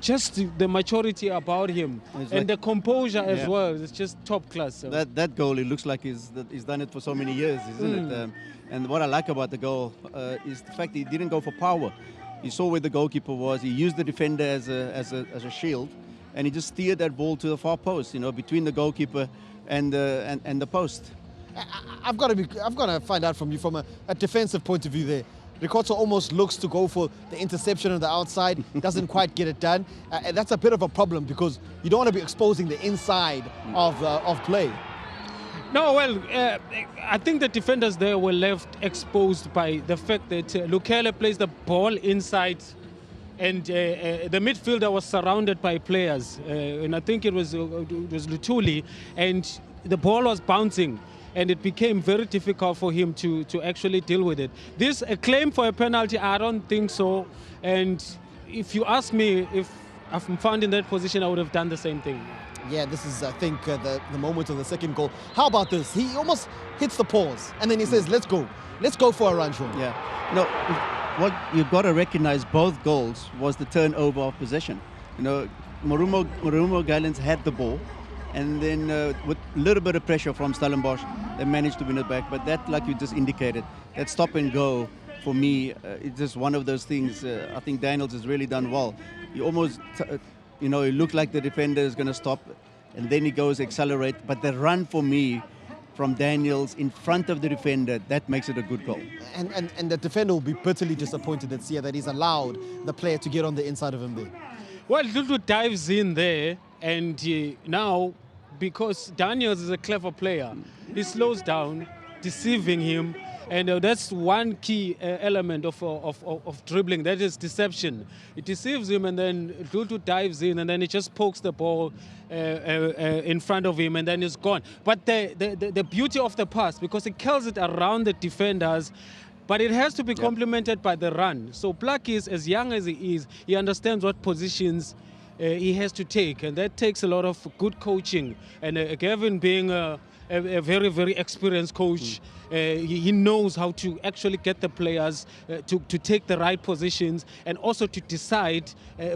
just the maturity about him and the composure as well. It's just top class. So. That goal, it looks like he's done it for so many years, isn't it? And what I like about the goal is the fact that he didn't go for power. You saw where the goalkeeper was. He used the defender as a shield, and he just steered that ball to the far post, you know, between the goalkeeper and the post. I've got to find out from you from a defensive point of view there. Ricotta almost looks to go for the interception on the outside, doesn't quite get it done. And that's a bit of a problem because you don't want to be exposing the inside of play. No, well, I think the defenders there were left exposed by the fact that Lukele plays the ball inside and the midfielder was surrounded by players. And I think it was Lutuli, and the ball was bouncing. And it became very difficult for him to actually deal with it. This a claim for a penalty, I don't think so. And if you ask me if I'm found in that position, I would have done the same thing. Yeah, this is, I think, the moment of the second goal. How about this? He almost hits the pause, and then he says, let's go. Let's go for a run, Sean. Yeah. No, what you've got to recognize, both goals was the turnover of possession. You know, Marumo Gallants had the ball, and then with a little bit of pressure from Stellenbosch, they managed to win it back. But that, like you just indicated, that stop and go, for me, it's just one of those things. I think Daniels has really done well. He almost, it looked like the defender is going to stop, and then he goes accelerate. But the run for me from Daniels in front of the defender, that makes it a good goal. And the defender will be bitterly disappointed that he's allowed the player to get on the inside of him there. Well, Lulu dives in there, and now, because Daniels is a clever player, he slows down, deceiving him, and that's one key element of dribbling. That is deception. It deceives him, and then Lulu dives in, and then he just pokes the ball in front of him, and then it's gone. But the beauty of the pass, because it curls it around the defenders, But it has to be complemented by the run. So Pluckies, as young as he is, he understands what positions he has to take, and that takes a lot of good coaching. And Gavin being a very, very experienced coach, he knows how to actually get the players to take the right positions, and also to decide,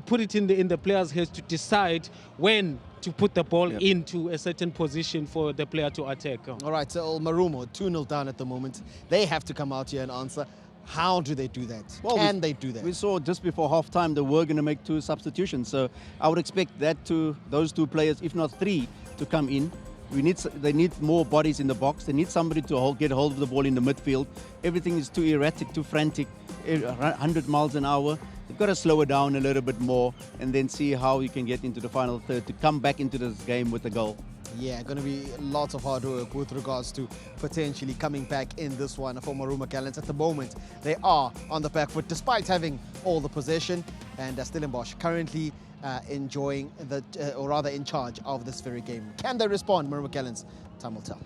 put it in the players' heads to decide when to put the ball into a certain position for the player to attack. All right, so Marumo, 2-0 down at the moment. They have to come out here and answer. How do they do that? Well, Can they do that? We saw just before halftime they were going to make 2 substitutions, so I would expect those 2 players, if not 3, to come in. They need more bodies in the box. They need somebody to get hold of the ball in the midfield. Everything is too erratic, too frantic, 100 miles an hour. They've got to slow it down a little bit more and then see how you can get into the final third to come back into this game with a goal. Yeah, going to be lots of hard work with regards to potentially coming back in this one for Marumo Gallants. At the moment, they are on the back foot despite having all the possession, and Stellenbosch currently enjoying or rather in charge of this very game. Can they respond, Marumo Gallants? Time will tell.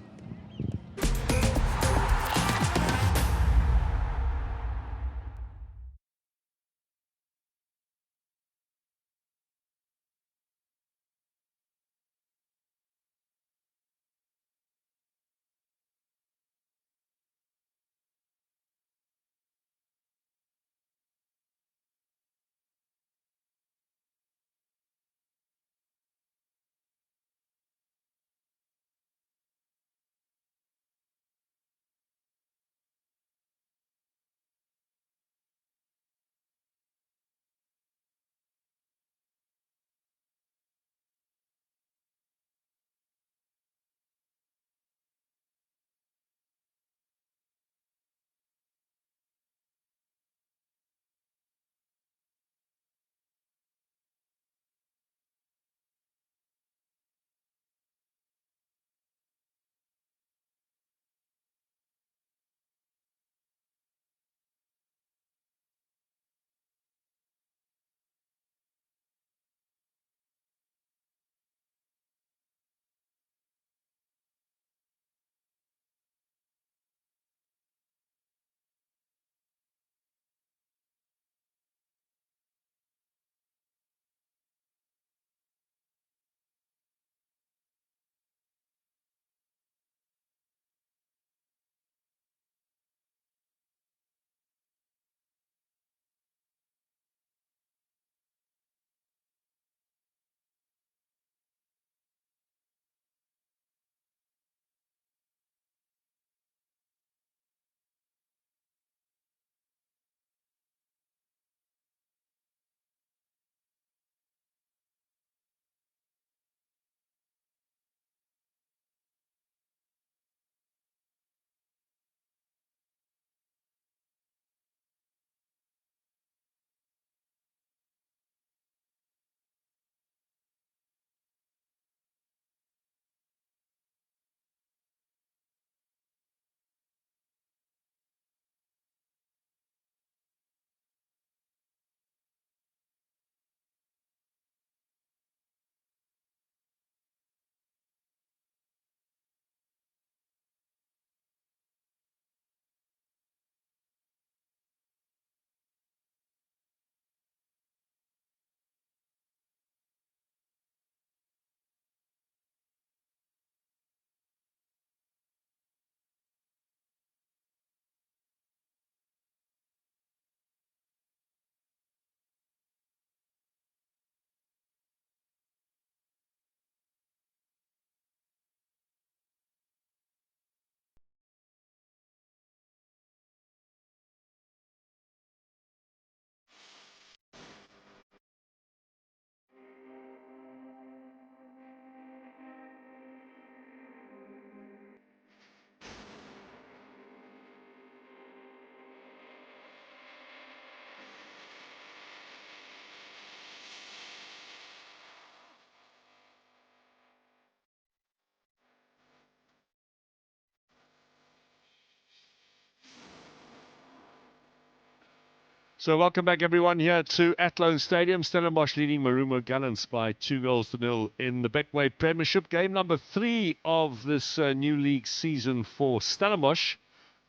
So welcome back everyone here to Athlone Stadium. Stellenbosch leading Marumo Gallants by 2-0 in the Betway Premiership, game number 3 of this new league season for Stellenbosch.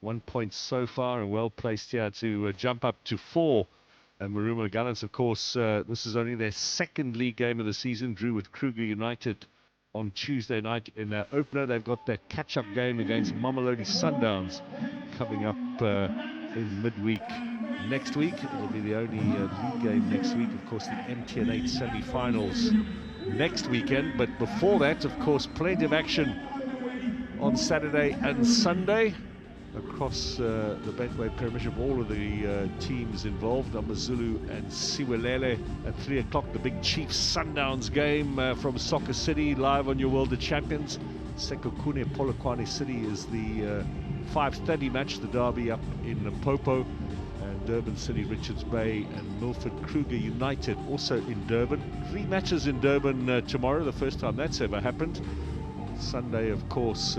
1 point so far, and well placed here to jump up to 4. And Marumo Gallants, of course, this is only their second league game of the season. Drew with Kruger United on Tuesday night in their opener. They've got their catch-up game against Mamelodi Sundowns coming up in midweek next week. It'll be the only league game next week. Of course, the MTN 8 semi-finals next weekend. But before that, of course, plenty of action on Saturday and Sunday across the Betway Premiership. All of the teams involved, AmaZulu and Siwelele at 3 o'clock. The big Chiefs Sundowns game from Soccer City, live on your World of Champions. Sekokune Polokwane City is the 5:30 match, the derby up in Limpopo. And Durban City, Richards Bay and Milford Kruger United also in Durban. 3 matches in Durban tomorrow, the first time that's ever happened. Sunday, of course,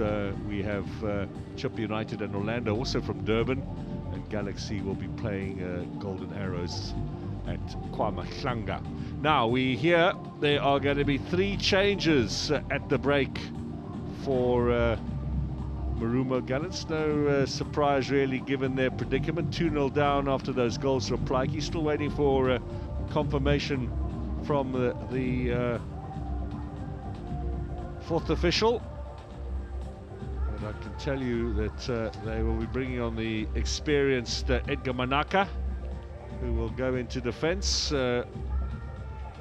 we have Chippa United and Orlando, also from Durban, and Galaxy will be playing Golden Arrows at KwaMahlanga. Now, we hear there are going to be 3 changes at the break for Marumo Gallants. No surprise, really, given their predicament. 2-0 down after those goals from Plaiki. Still waiting for confirmation from the 4th official, and I can tell you that they will be bringing on the experienced Edgar Manaka, who will go into defence.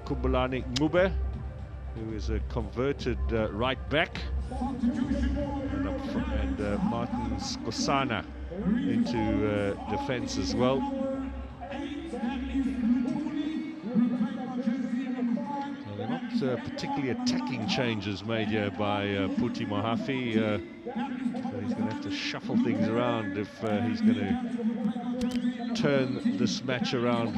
Kumbulani Ngube, who is a converted right back, and Martin Skosana into defence as well. Particularly attacking changes made here by Puti Mohafi. So he's going to have to shuffle things around if he's going to turn this match around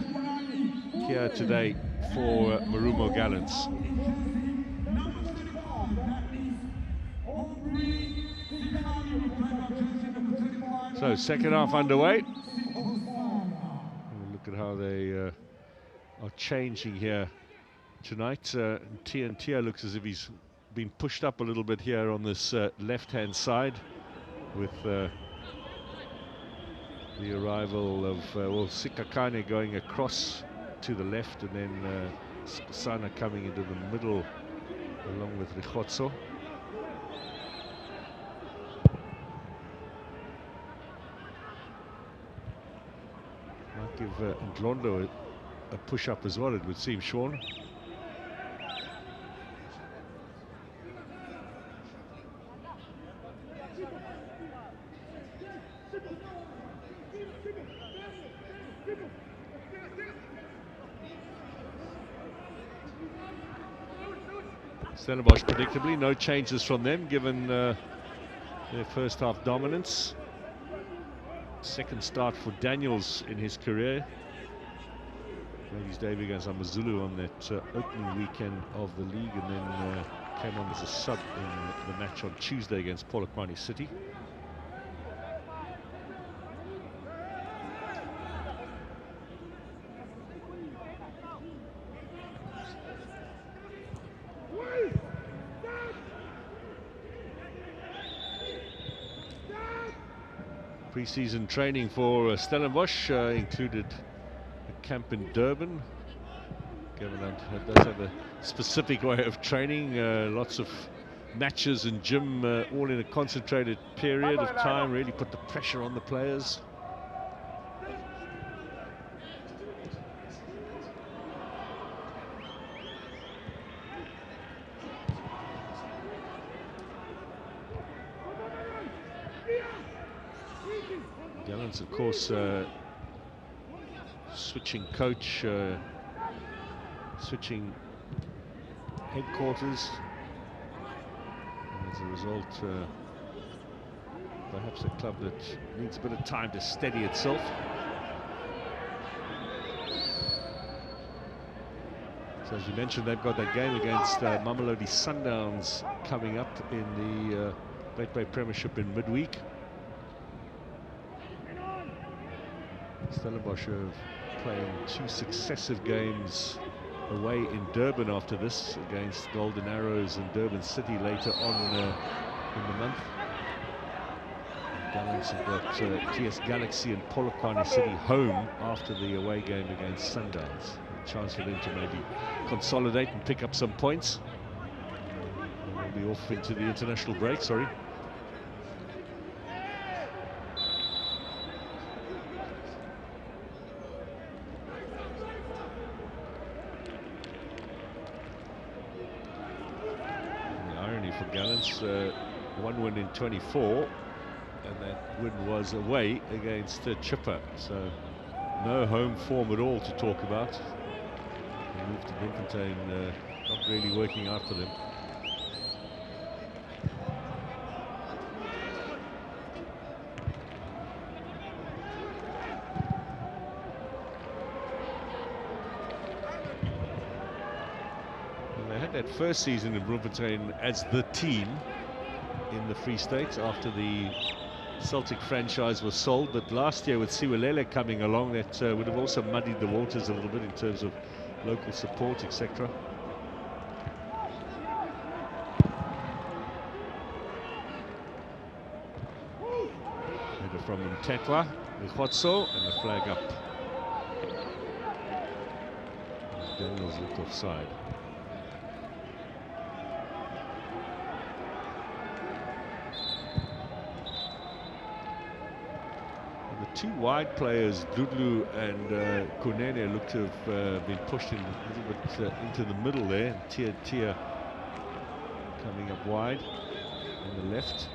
here today for Marumo Gallants. So second half underway. Look at how they are changing here tonight. Tia looks as if he's been pushed up a little bit here on this left-hand side, with the arrival of Sikakane going across to the left, and then Skosana coming into the middle along with Rikhotso. Might give Ndlondo a push-up as well, it would seem, Sean. Stellenbosch, predictably, no changes from them, given their first half dominance. Second start for Daniels in his career. Made his debut against AmaZulu on that opening weekend of the league, and then came on as a sub in the match on Tuesday against Polokwane City. Pre-season training for Stellenbosch included a camp in Durban. Kevin does have a specific way of training, lots of matches and gym, all in a concentrated period of time, really put the pressure on the players. Gallants, of course, switching coach, switching headquarters, and as a result, perhaps a club that needs a bit of time to steady itself. So as you mentioned, they've got that game against Mamelodi Sundowns coming up in the Betway Premiership in midweek. Stellenbosch are playing 2 successive games away in Durban after this, against Golden Arrows and Durban City later on in the month. Gallants have got TS Galaxy and Polokwane City home after the away game against Sundowns. A chance for them to maybe consolidate and pick up some points. And they'll be off into the international break, sorry. And the irony for Gallants, one win in 24. And that win was away against Chipper, so no home form at all to talk about. The move to Bloemfontein not really working out for them. And they had that first season in Bloemfontein as the team in the Free State after the Celtic franchise was sold, but last year with Siwelele coming along, that would have also muddied the waters a little bit in terms of local support, etc. Header from Mtetwa, Mkhotso, and the flag up. Daniels looked offside. Two wide players, Dudlu and Kunene, look to have been pushed in a little bit into the middle there. Tia coming up wide on the left.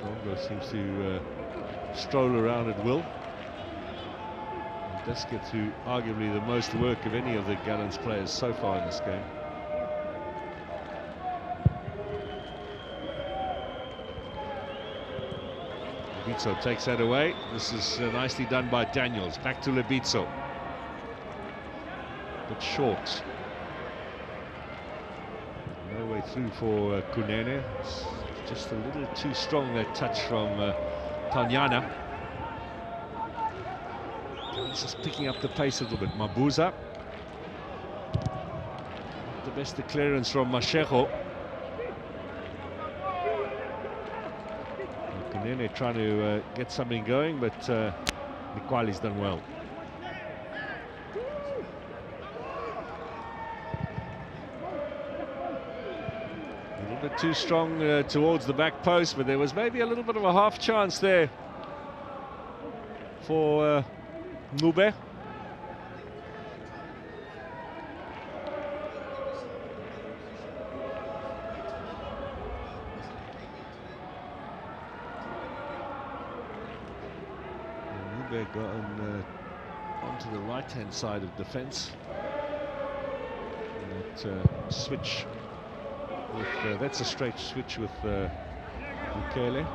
Longo seems to stroll around at will. And does get through arguably the most work of any of the Gallants players so far in this game. Lebitso takes that away. This is nicely done by Daniels. Back to Lebitso. But short. No way through for Kunene. It's just a little too strong, that touch from Tanyana. He's just picking up the pace a little bit. Mabuza. The best of clearance from Mashego. Kunene trying to get something going, but Mikwali's done well. A little bit too strong towards the back post, but there was maybe a little bit of a half chance there for Ngube. Got onto the right-hand side of defence. That switch with that's a straight switch with Bukele.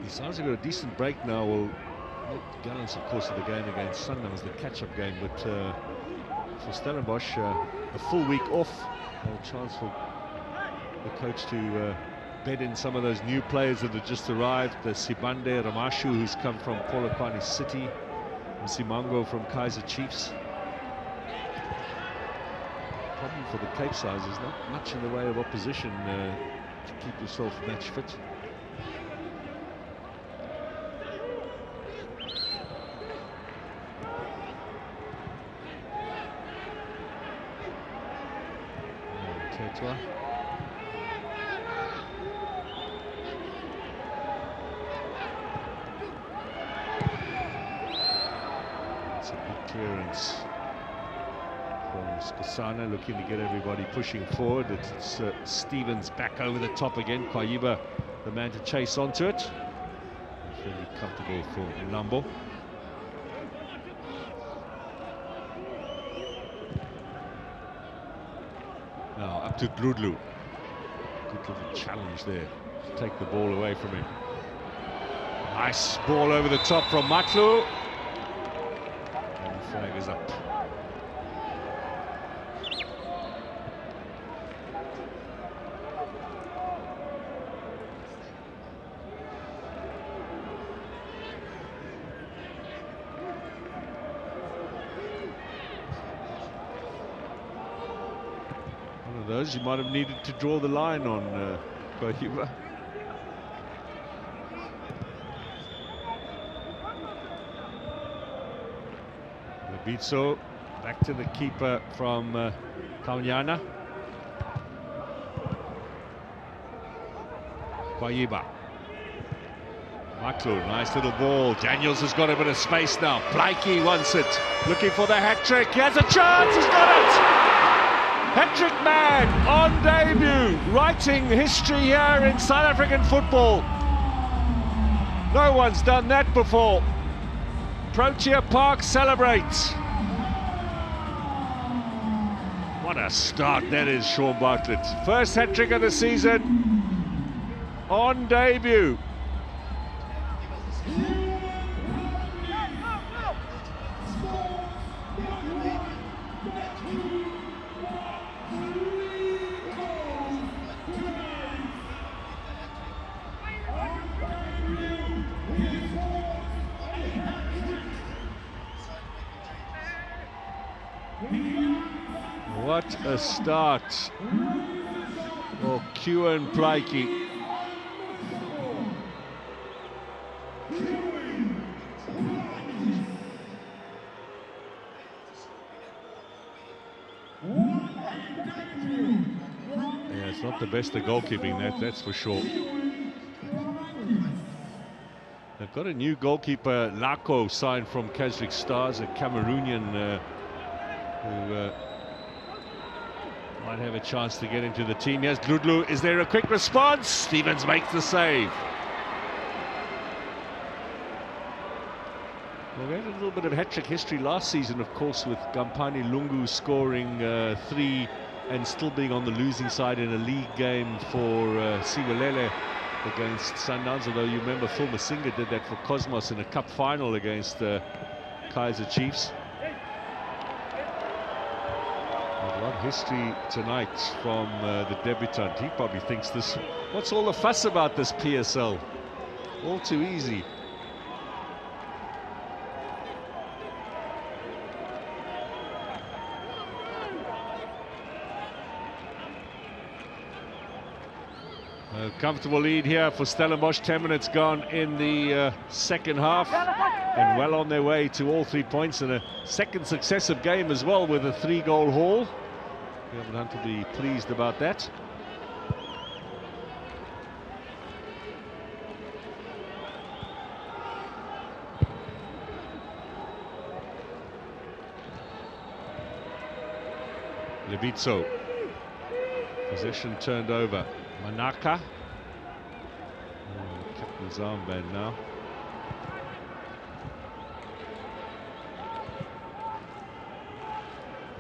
Sounds like got a decent break now. Well, not Gallants, of course, of the game against Sundowns, the catch-up game, but for Stellenbosch, a full week off. A chance for the coach to bed in some of those new players that have just arrived. The Sibande Ramashu, who's come from Polokwane City, and Simango from Kaizer Chiefs. Problem for the Cape size is not much in the way of opposition to keep yourself match fit. That's a good clearance from Skosana, looking to get everybody pushing forward. It's Stevens back over the top again. Kwayiba, the man to chase onto it. Fairly comfortable for Nambo. Now up to Drudlu. Good little challenge there to take the ball away from him. Nice ball over the top from Matlu. And the flag is up. of those you might have needed to draw the line on, Kohiba. Lebitso back to the keeper from Kaunyana. Kohiba. Maklu, nice little ball. Daniels has got a bit of space now. Plaiki wants it. Looking for the hat-trick. He has a chance. He's got it! Hat-trick man on debut. Writing history here in South African football. No one's done that before. Protea Park celebrates. What a start that is, Sean Bartlett. First hat-trick of the season on debut. What a start for Kieran Plaiki. Yeah, it's not the best of goalkeeping, that's for sure. They've got a new goalkeeper, Lako, signed from Kazakh Stars, a Cameroonian who might have a chance to get into the team. Yes, Gludlu, is there a quick response? Stevens makes the save. Well, we had a little bit of hat-trick history last season, of course, with Gampani Lungu scoring 3 and still being on the losing side in a league game for Siwelele against Sundowns, although you remember Phil Masinga did that for Cosmos in a cup final against Kaizer Chiefs. A lot of history tonight from the debutant. He probably thinks this, what's all the fuss about this PSL? All too easy. A comfortable lead here for Stellenbosch. 10 minutes gone in the second half, and well on their way to all 3 points, and a second successive game as well with a 3-goal haul. Gavin Hunt will be pleased about that. Lebitso. Possession turned over. Manaka. Oh, captain's armband now.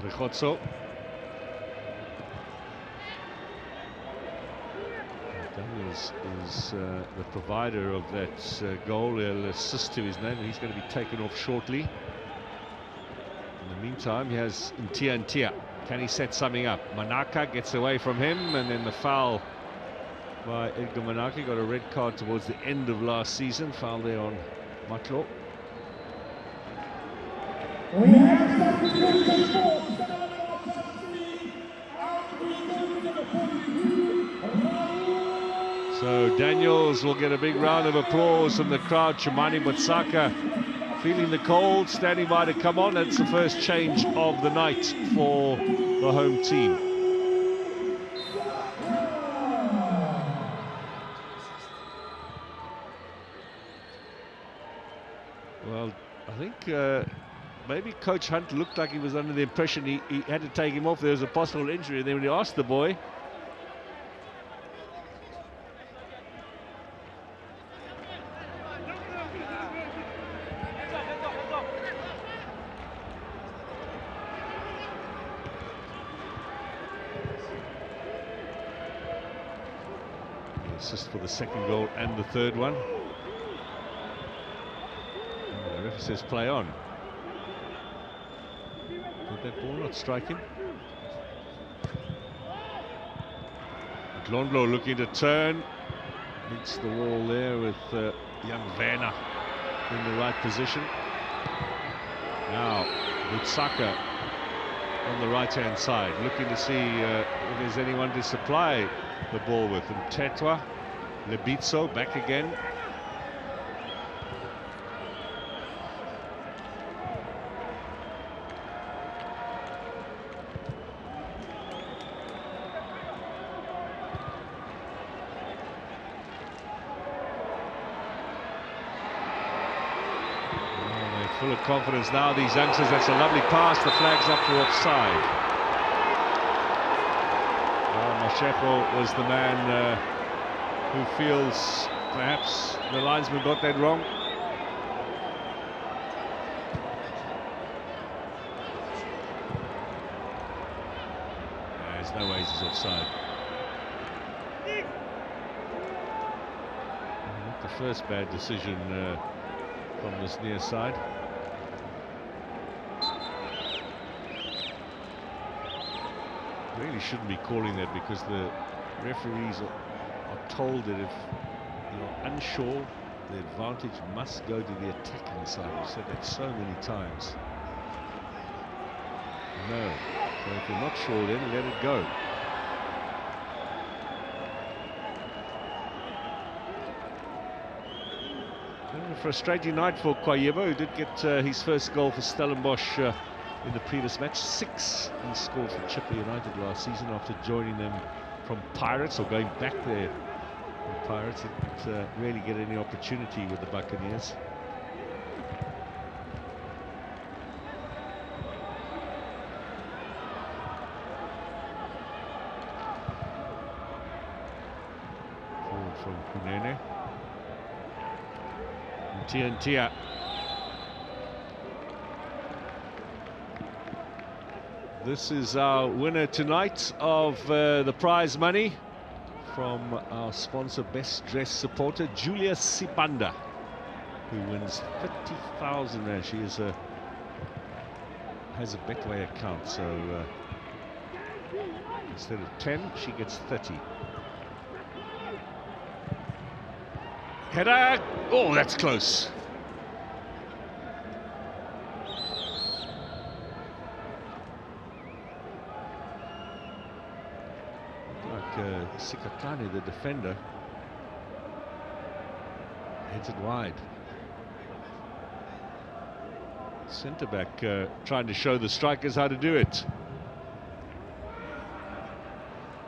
Rechotso. Daniels is the provider of that goal. He'll assist to his name, and he's going to be taken off shortly. In the meantime, he has Ntia. Can he set something up? Manaka gets away from him, and then the foul by Edgar Manaka. Got a red card towards the end of last season. Foul there on Matlo. So Daniels will get a big round of applause from the crowd. Chumani Mutsaka feeling the cold, standing by to come on. That's the first change of the night for the home team. Well, I think maybe Coach Hunt looked like he was under the impression he had to take him off. There was a possible injury, and then when he asked the boy, assist for the second goal and the third one. And the referee says play on. Did that ball not strike him? Glondlo looking to turn. Meets the wall there with young Werner in the right position. Now, Mutsaka on the right-hand side, looking to see if there's anyone to supply the ball with. And Tetwa, Lebitso back again. Full of confidence now, these youngsters. That's a lovely pass. The flag's up for offside. Mashego was the man who feels perhaps the linesman got that wrong. There's no ways he's offside. Not the first bad decision from this near side. Really shouldn't be calling that, because the referees are told that if you're unsure, the advantage must go to the attacking side. We've said that so many times. No. So if you're not sure, then let it go. A frustrating night for Kwayebo, who did get his first goal for Stellenbosch in the previous match. 6 he scored for Chipper United last season after joining them from Pirates, or going back there from Pirates. Didn't really get any opportunity with the Buccaneers. Forward from Kunene. Tiantia. This is our winner tonight of the prize money from our sponsor, Best Dressed Supporter, Julia Sibanda, who wins 30,000 Rand. She is has a Betway account, so instead of 10, she gets 30. Header! Oh, that's close. Like Sikakane, the defender, heads it wide. Centre-back trying to show the strikers how to do it.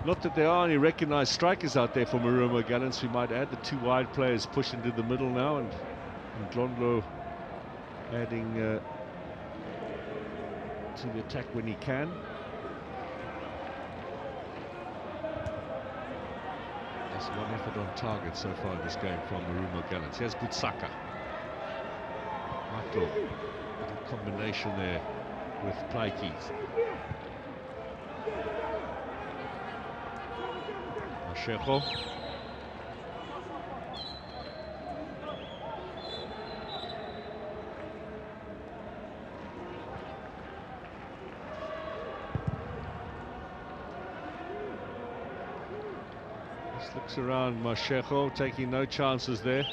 Not that there are any recognised strikers out there for Marumo Gallants. We might add the 2 wide players push into the middle now, and Glondlo adding to the attack when he can. Just 1 effort on target so far in this game from Marumo Gallants. Here's Butsaka. Michael, little combination there with Plaiki. Mashego. Just looks around Mashego, taking no chances there,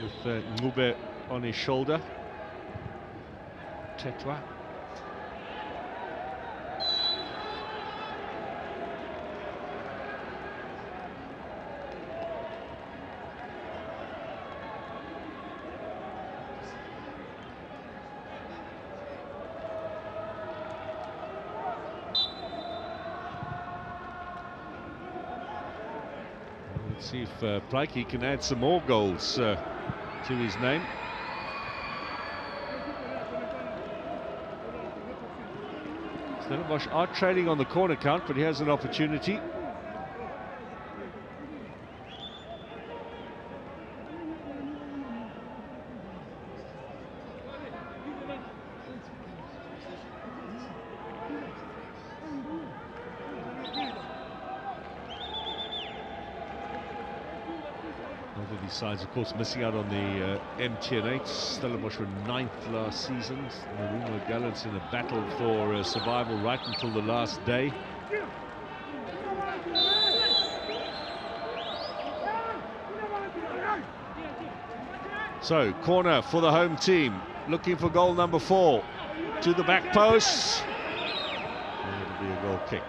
with Ngube on his shoulder. Tetwa. Let's see if Plaiki can add some more goals to his name. Stellenbosch are trading on the corner count, but he has an opportunity. Both of these sides, of course, missing out on the MTN8. Stellenbosch were 9th last season. Marumo Gallants in a battle for survival right until the last day. So, corner for the home team, looking for goal number 4. To the back post. kick.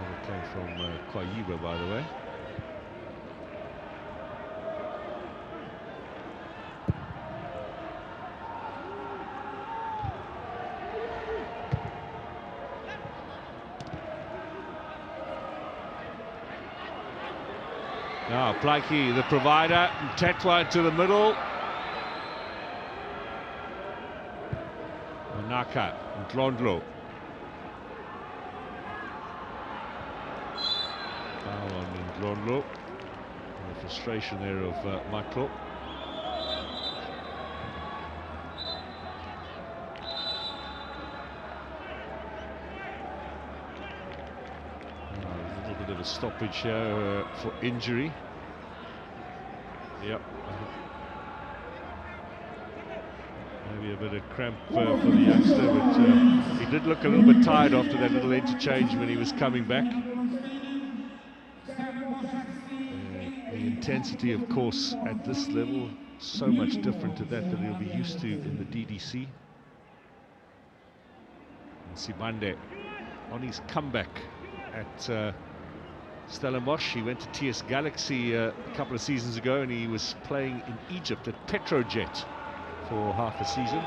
It came from Kwayiba, by the way. Now Plaiki, the provider, Tetwa to the middle. Manaka and Glondlo. Foul on Glondlo. The frustration there of Maklo. A little bit of a stoppage here for injury. Yep. Maybe a bit of cramp for the youngster, but he did look a little bit tired after that little interchange when he was coming back. The intensity, of course, at this level, so much different to that he'll be used to in the DDC. And Sibande on his comeback at Stellenbosch. He went to TS Galaxy a couple of seasons ago, and he was playing in Egypt at Petrojet for half a season.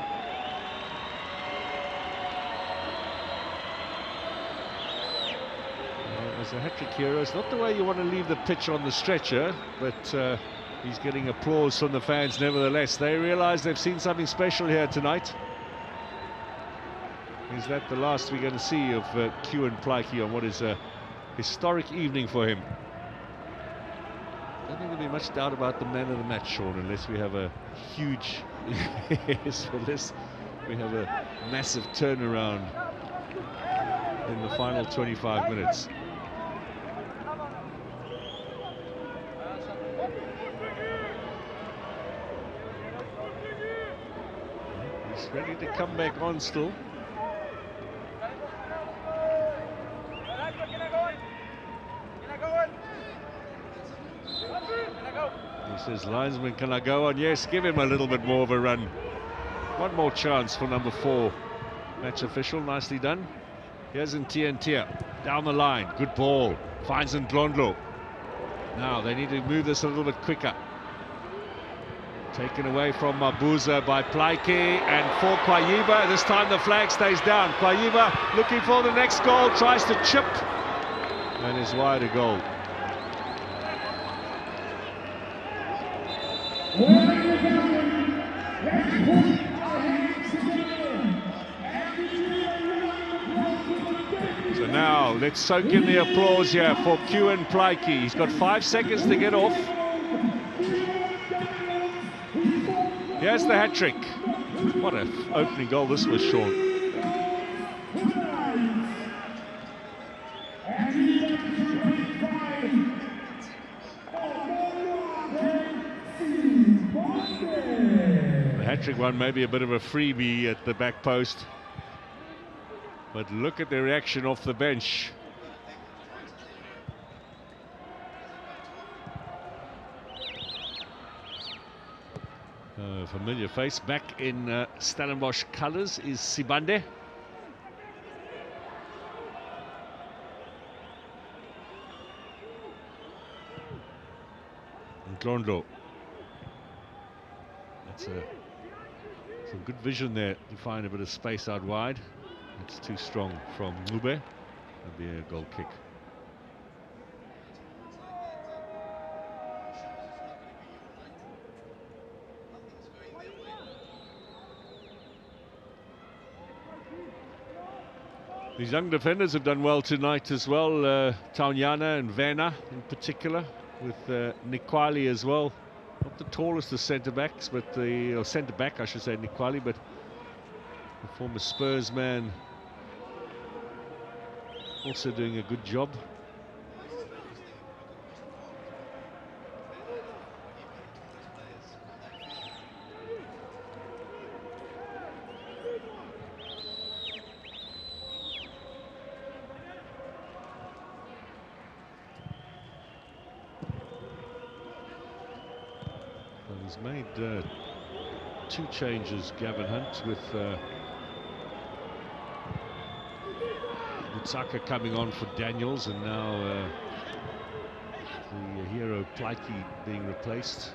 There's a hat-trick hero. It's not the way you want to leave the pitch on the stretcher, but he's getting applause from the fans nevertheless. They realise they've seen something special here tonight. Is that the last we're going to see of Kieran Plaiki on what is a historic evening for him? I don't think there'll be much doubt about the man of the match, Sean, unless we have a huge unless we have a massive turnaround in the final 25 minutes. He's ready to come back on still. He says, linesman, can I go on? Yes, give him a little bit more of a run. One more chance for number 4. Match official, nicely done. Here's Ntia down the line. Good ball. Finds Ndlondlo. Now they need to move this a little bit quicker. Taken away from Mabuza by Plaiki, and for Kwayiba. This time the flag stays down. Kwayiba looking for the next goal, tries to chip, and is wide a goal. So now let's soak in the applause here for Kieran Plaiki. He's got 5 seconds to get off. Here's the hat-trick. What an opening goal this was, Sean. The hat-trick one maybe a bit of a freebie at the back post. But look at the reaction off the bench. Familiar face back in Stellenbosch colours is Sibande. And Glondlo. That's some good vision there to find a bit of space out wide. It's too strong from Ngube. That'll be a goal kick. These young defenders have done well tonight as well. Taunyana and Werner in particular, with Nikwali as well. Not the tallest of centre-backs, but or centre-back, I should say, Nikwali, but the former Spurs man also doing a good job. He's made two changes, Gavin Hunt, with Mutsaka coming on for Daniels, and now the hero Plaiki being replaced.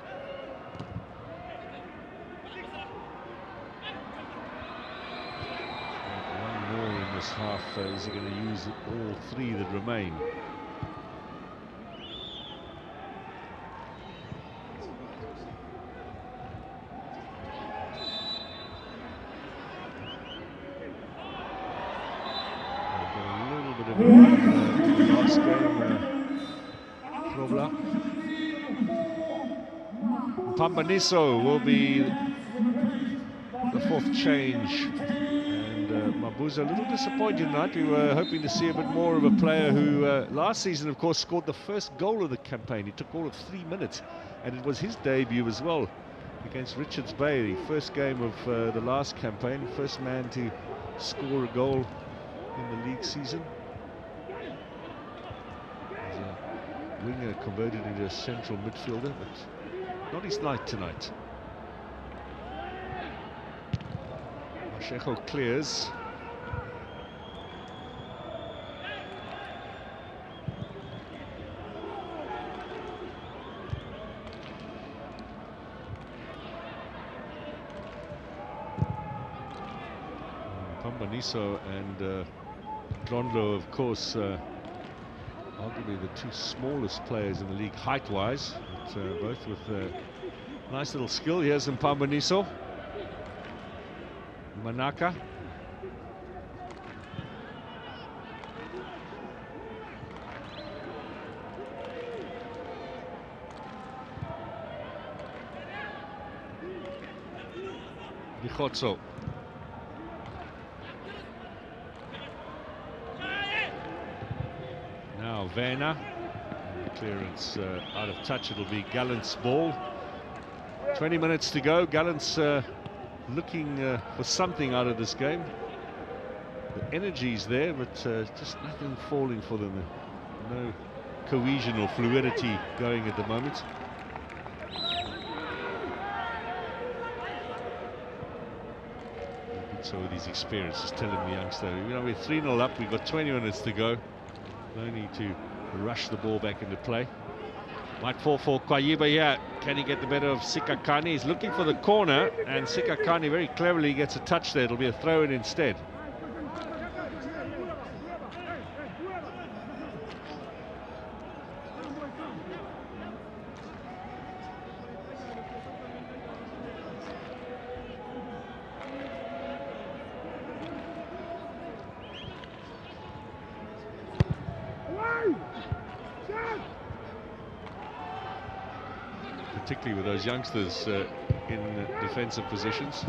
One more in this half. Is he going to use all three that remain? Last game, Probla. Pambaniso will be the fourth change, and Mabuza a little disappointed tonight. We were hoping to see a bit more of a player who last season, of course, scored the first goal of the campaign. He took all of 3 minutes, and it was his debut as well against Richards Bay, the first game of the last campaign, first man to score a goal in the league season. Winger converted into a central midfielder, but not his night tonight. Mashego clears. Pambaniso and Drondlo, of course, arguably the two smallest players in the league height-wise, but both with nice little skill. Here's Pambaniso. Manaka. Dikhotso. Now Vena. Clearance out of touch. It'll be Gallants' ball. 20 minutes to go. Gallants looking for something out of this game. The energy's there, but just nothing falling for them. No cohesion or fluidity going at the moment. So with his experiences, telling the youngster, you know, we're 3-0 up, we've got 20 minutes to go. No need to rush the ball back into play. Might fall for Kwayiba here. Can he get the better of Sikakani? He's looking for the corner, and Sikakani very cleverly gets a touch there. It'll be a throw-in instead. Particularly with those youngsters in defensive positions.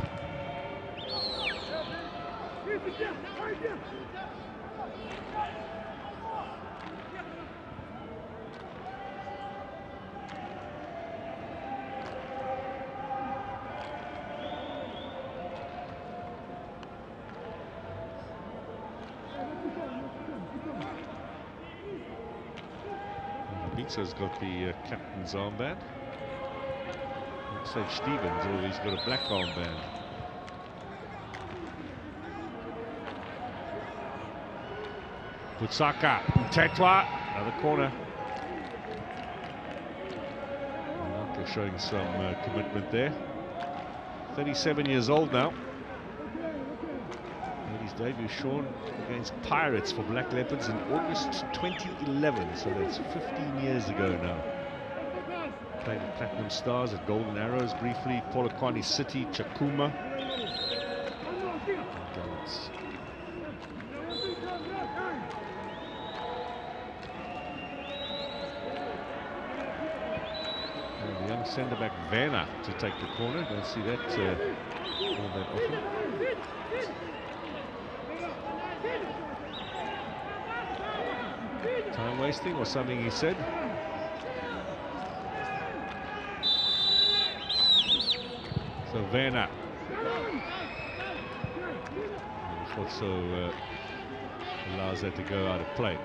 Bitso's got the captain's armband. Looks like Stevens, or he's got a black armband. Putsaka, Tetwa, another corner. Malaka showing some commitment there. 37 years old now. Made his debut, Sean, against Pirates for Black Leopards in August 2011, so that's 15 years ago now. Played at Platinum Stars, at Golden Arrows briefly, Polokwane City, Chakuma. And the young centre-back Vena to take the corner. Don't see that all that often. Time wasting or something, he said. So Vena. Also allows that to go out of play.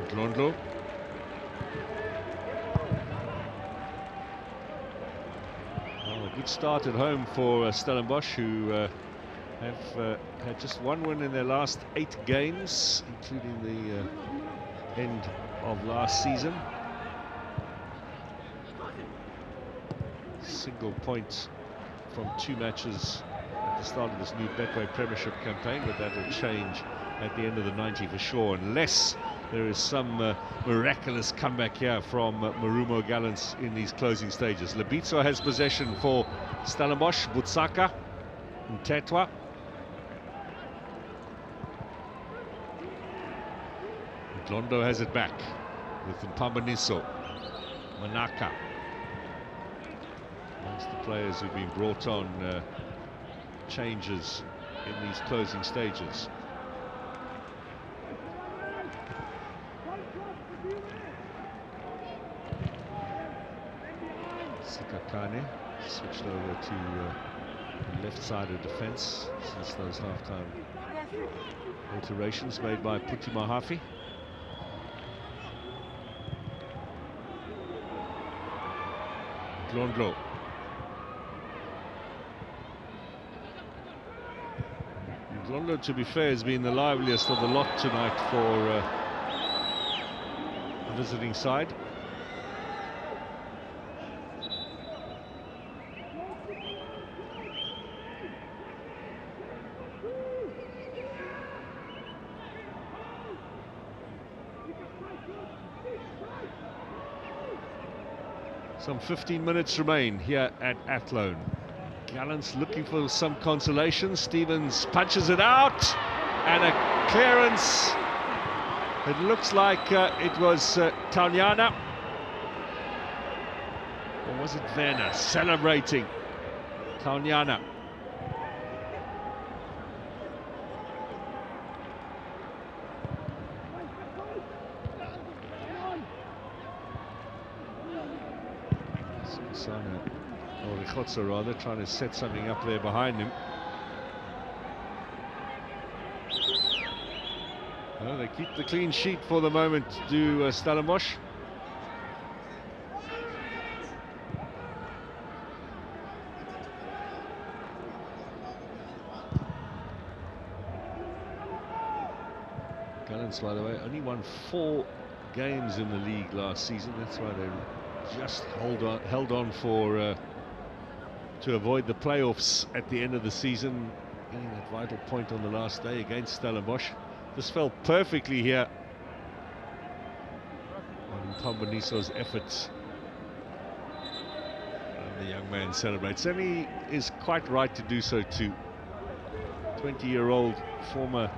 Glondlo. Oh, a good start at home for Stellenbosch, who have had just one win in their last 8 games, including the end of last season. Single point from 2 matches at the start of this new Betway Premiership campaign, but that will change at the end of the 90 for sure, unless there is some miraculous comeback here from Marumo Gallants in these closing stages. Lebitso has possession for Stellenbosch, Butsaka, Ntetwa. Glondo has it back with Mpambaniso, Manaka. Amongst the players who've been brought on changes in these closing stages. Sikakane switched over to the left side of defence since those half-time alterations made by Puti Mahafi. Glondlo. Glondlo, to be fair, has been the liveliest of the lot tonight for the visiting side. Some 15 minutes remain here at Athlone. Gallants looking for some consolation. Stevens punches it out, and a clearance. It looks like it was Taunyana. Or was it Werner celebrating? Taunyana. Or Rikhotso rather, trying to set something up there behind him. Well, they keep the clean sheet for the moment, do Stellenbosch. Gallants, by the way, only won 4 games in the league last season. That's why they just held on for to avoid the playoffs at the end of the season, getting that vital point on the last day against Stellenbosch. This fell perfectly here on Mpambaniso's efforts, and the young man celebrates, and he is quite right to do so too. 20-year-old former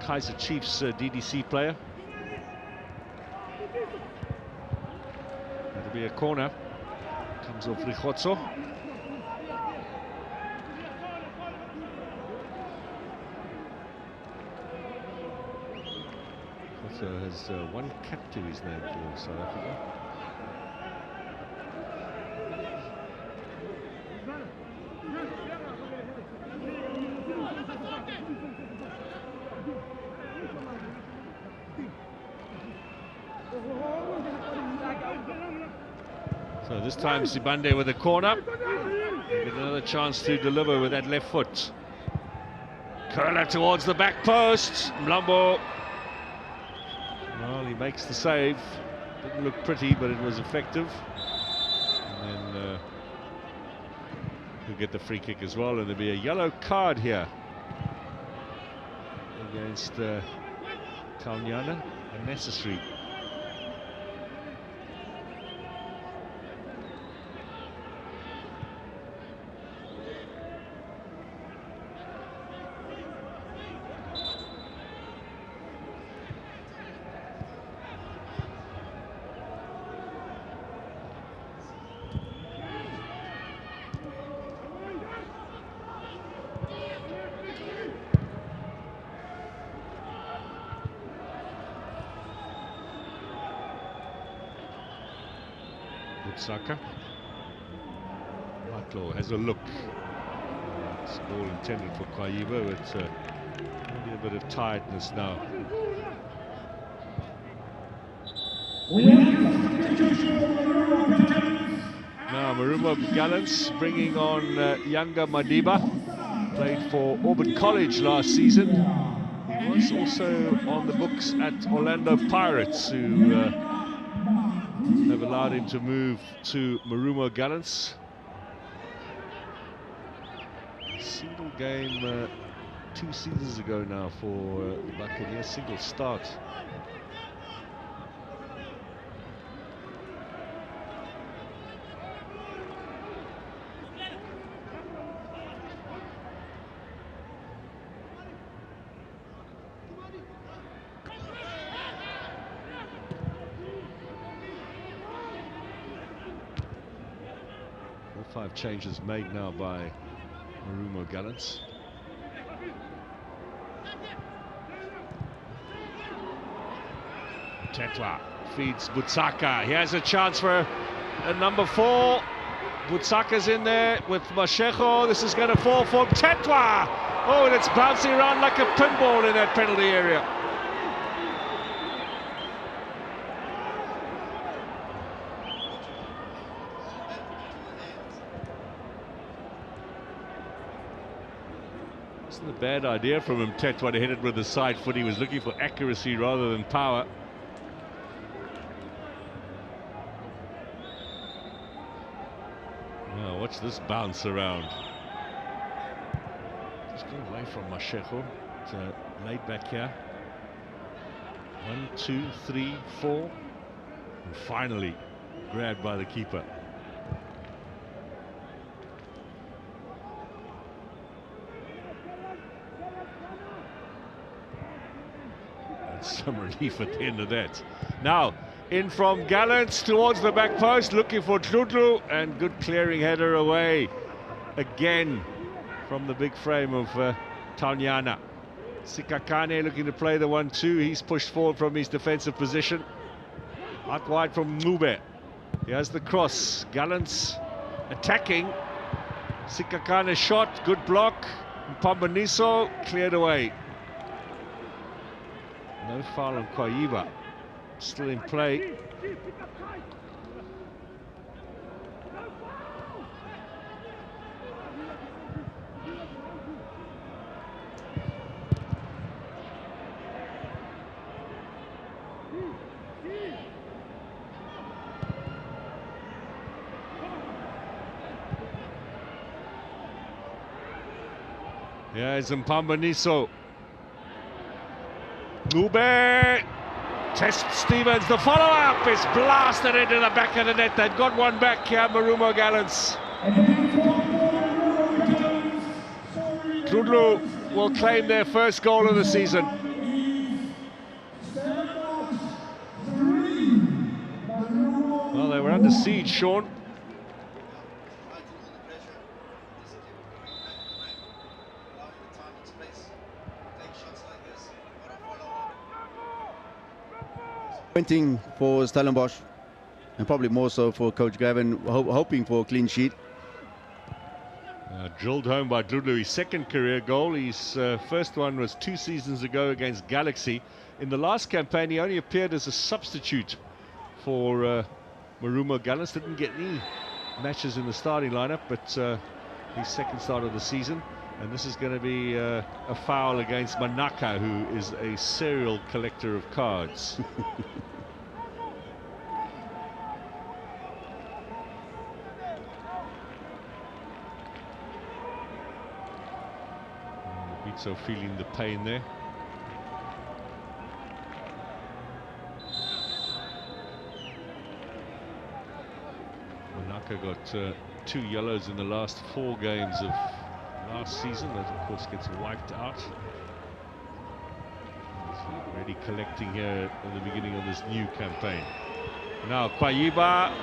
Kaiser Chiefs DDC player. It'll be a corner. Comes off Rikhotso. Rikhotso has 1 cap to his name for South Africa. So this time Sibande with a corner. Get another chance to deliver with that left foot. Curler towards the back post. Mlambo. Well, he makes the save. Didn't look pretty, but it was effective. And then he'll get the free kick as well, and there'll be a yellow card here against Taunyana. Unnecessary. Saka. Matlo has a look. It's all intended for Kwaiba, but maybe a bit of tiredness now. Now Marumo Gallants bringing on younger Madiba. Played for Auburn College last season. He was also on the books at Orlando Pirates, who have allowed him to move to Marumo Gallants. Single game 2 seasons ago now for the Buccaneers, single start. All 5 changes made now by Marumo Gallants. Tetwa feeds Butsaka. He has a chance for a number 4. Butsaka's in there with Mashejo. This is going to fall for Tetwa. Oh, and it's bouncing around like a pinball in that penalty area. Wasn't a bad idea from him, Tetwa, to hit it with the side foot. He was looking for accuracy rather than power. Now watch this bounce around. Just going away from Mashejo. Laid back here. 1, 2, 3, 4. And finally grabbed by the keeper. Some relief at the end of that. Now in from Gallants towards the back post, looking for Trudlu, and good clearing header away again from the big frame of Tanyana. Sikakane looking to play the 1-2. He's pushed forward from his defensive position. Out wide from Ngube. He has the cross. Gallants attacking. Sikakane shot, good block. Mpambaniso cleared away. No foul on Kwayiba, still in play. Yeah, it's Mpambaniso. Ngube Test Stevens, the follow-up is blasted into the back of the net. They've got one back here, Marumo Gallants. Trudlu will claim their first goal of the season. Well, they were under siege, Sean. Pointing for Stellenbosch, and probably more so for Coach Gavin, hoping for a clean sheet. Drilled home by Trudlu, his second career goal. His first one was 2 seasons ago against Galaxy. In the last campaign, he only appeared as a substitute for Marumo Gallants. Didn't get any matches in the starting lineup, but his second start of the season. And this is going to be a foul against Manaka, who is a serial collector of cards. Bitso feeling the pain there. Manaka got 2 yellows in the last 4 games of last season. That of course gets wiped out. He's already collecting here at the beginning of this new campaign. Now Kwayiba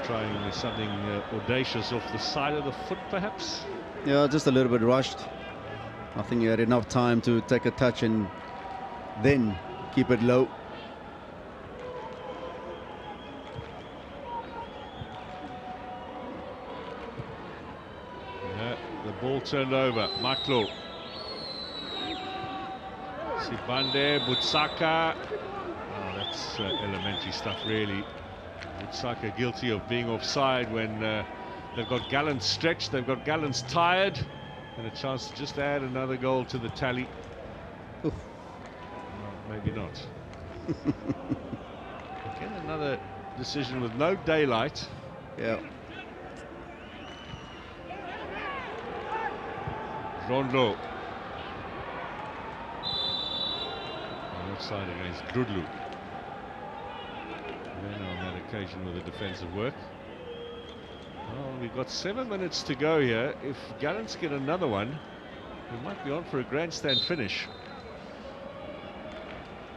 trying something audacious off the side of the foot, perhaps. Yeah, just a little bit rushed. I think he had enough time to take a touch and then keep it low. The ball turned over. Maklo. Sibande, Butsaka. Oh, that It's elementary stuff, really. Butsaka guilty of being offside when they've got Gallants stretched, they've got Gallants tired, and a chance to just add another goal to the tally. Oof. Well, maybe not. Again, another decision with no daylight. Yeah. Rondo. Outside against Grudlu. Then on that occasion with a defensive work. Well, we've got 7 minutes to go here. If Gallants get another one, we might be on for a grandstand finish.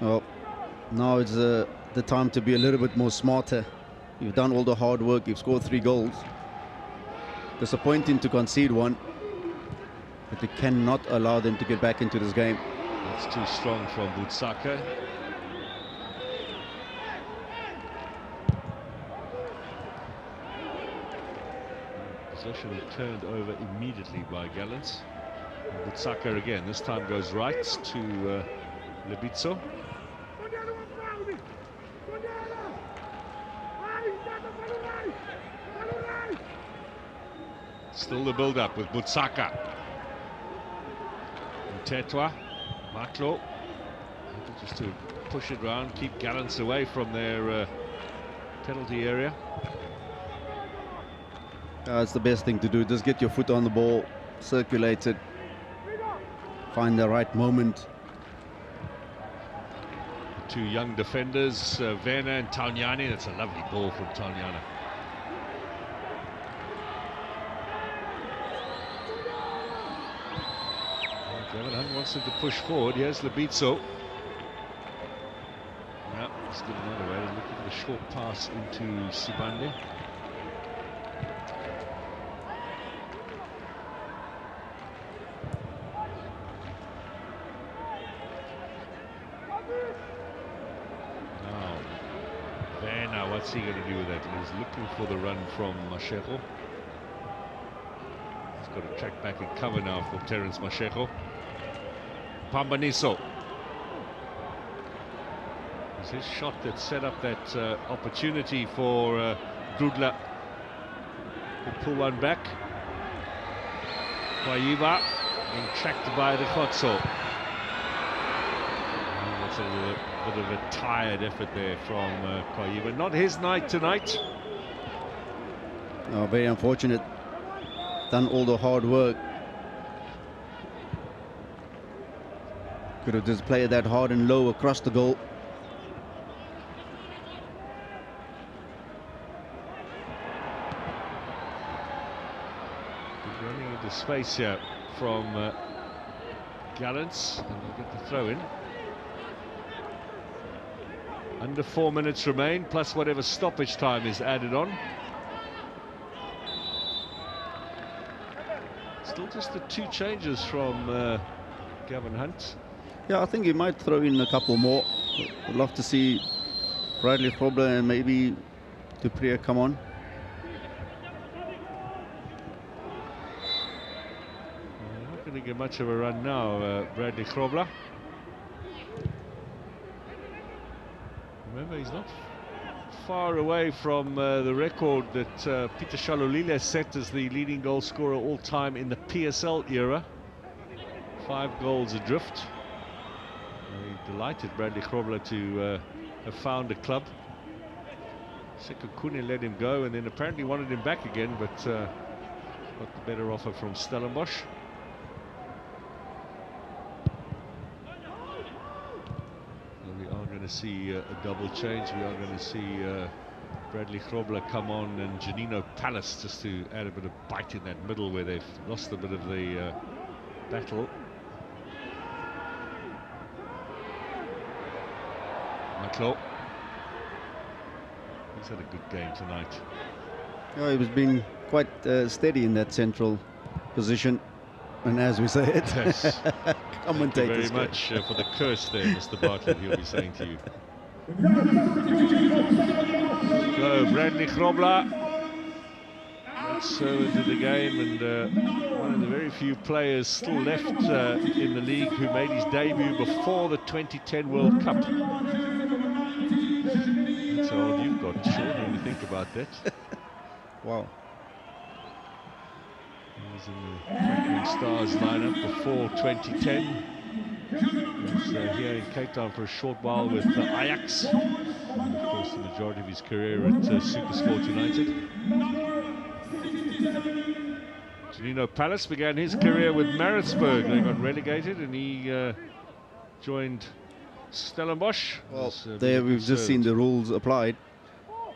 Well, now it's the time to be a little bit more smarter. You've done all the hard work, you've scored 3 goals. Disappointing to concede one, but you cannot allow them to get back into this game. That's too strong from Butsaka. Possession turned over immediately by Gallants. Butsaka again, this time goes right to Lebitso. Still the build-up with Butsaka. Tetwa, Maklo, just to push it round, keep Gallants away from their penalty area. It's the best thing to do, just get your foot on the ball, circulate it, find the right moment. Two young defenders, Werner and Taunyani. That's a lovely ball from Taunyana. Hunt wants him to push forward. Here's Lebitso. Yeah, he's got another way. He's looking for the short pass into Sibande. Now, Werner, what's he going to do with that? He's looking for the run from Mashego. He's got to track back and cover now for Terence Mashego. Pambaniso. It's his shot that set up that opportunity for Grudla to pull one back. Kwaiva being tracked by the Khotso. That's a bit of a tired effort there from Kwaiva. Not his night tonight. Oh, very unfortunate. Done all the hard work. Could have just played that hard and low across the goal. Running into space here from Gallants, and we'll get the throw in. Under 4 minutes remain, plus whatever stoppage time is added on. Still just the 2 changes from Gavin Hunt. Yeah, I think he might throw in a couple more. I'd love to see Bradley Grobler and maybe Dupree come on. Not going to get much of a run now, Bradley Grobler. Remember, he's not far away from the record that Peter Shalolile set as the leading goal scorer all time in the PSL era. 5 goals adrift. Delighted Bradley Grobler to have found a club. Sekukune let him go and then apparently wanted him back again, but got the better offer from Stellenbosch. And we are going to see a double change. We are going to see Bradley Grobler come on and Janino Palace just to add a bit of bite in that middle where they've lost a bit of the battle. Maklo. He's had a good game tonight. Yeah, he was being quite steady in that central position. And as we say it, Yes. Thank you very commentators. much for the curse there, Mr. Bartlett, he'll be saying to you. So, Bradley Grobler into the game, and one of the very few players still left in the league who made his debut before the 2010 World Cup. got, Sean, when you think about that. Wow. He was in the Blackburn Stars lineup before 2010. He was here in Cape Town for a short while with Ajax. And of course, the majority of his career at Supersport United. Janino Palace began his career with Maritzburg. They got relegated and he joined Stellenbosch. Well, there we've just seen the rules applied,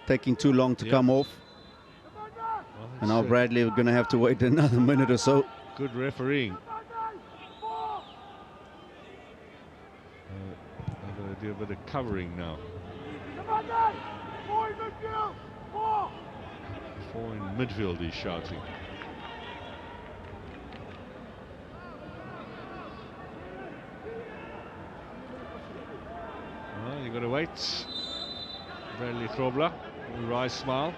taking too long to come off. Well, And now Bradley are going to have to wait another minute or so. good refereeing. I'm going to do a bit of covering now. Four in midfield, he's shouting. Well, you've got to wait. Bradley Grobler, a wry smile.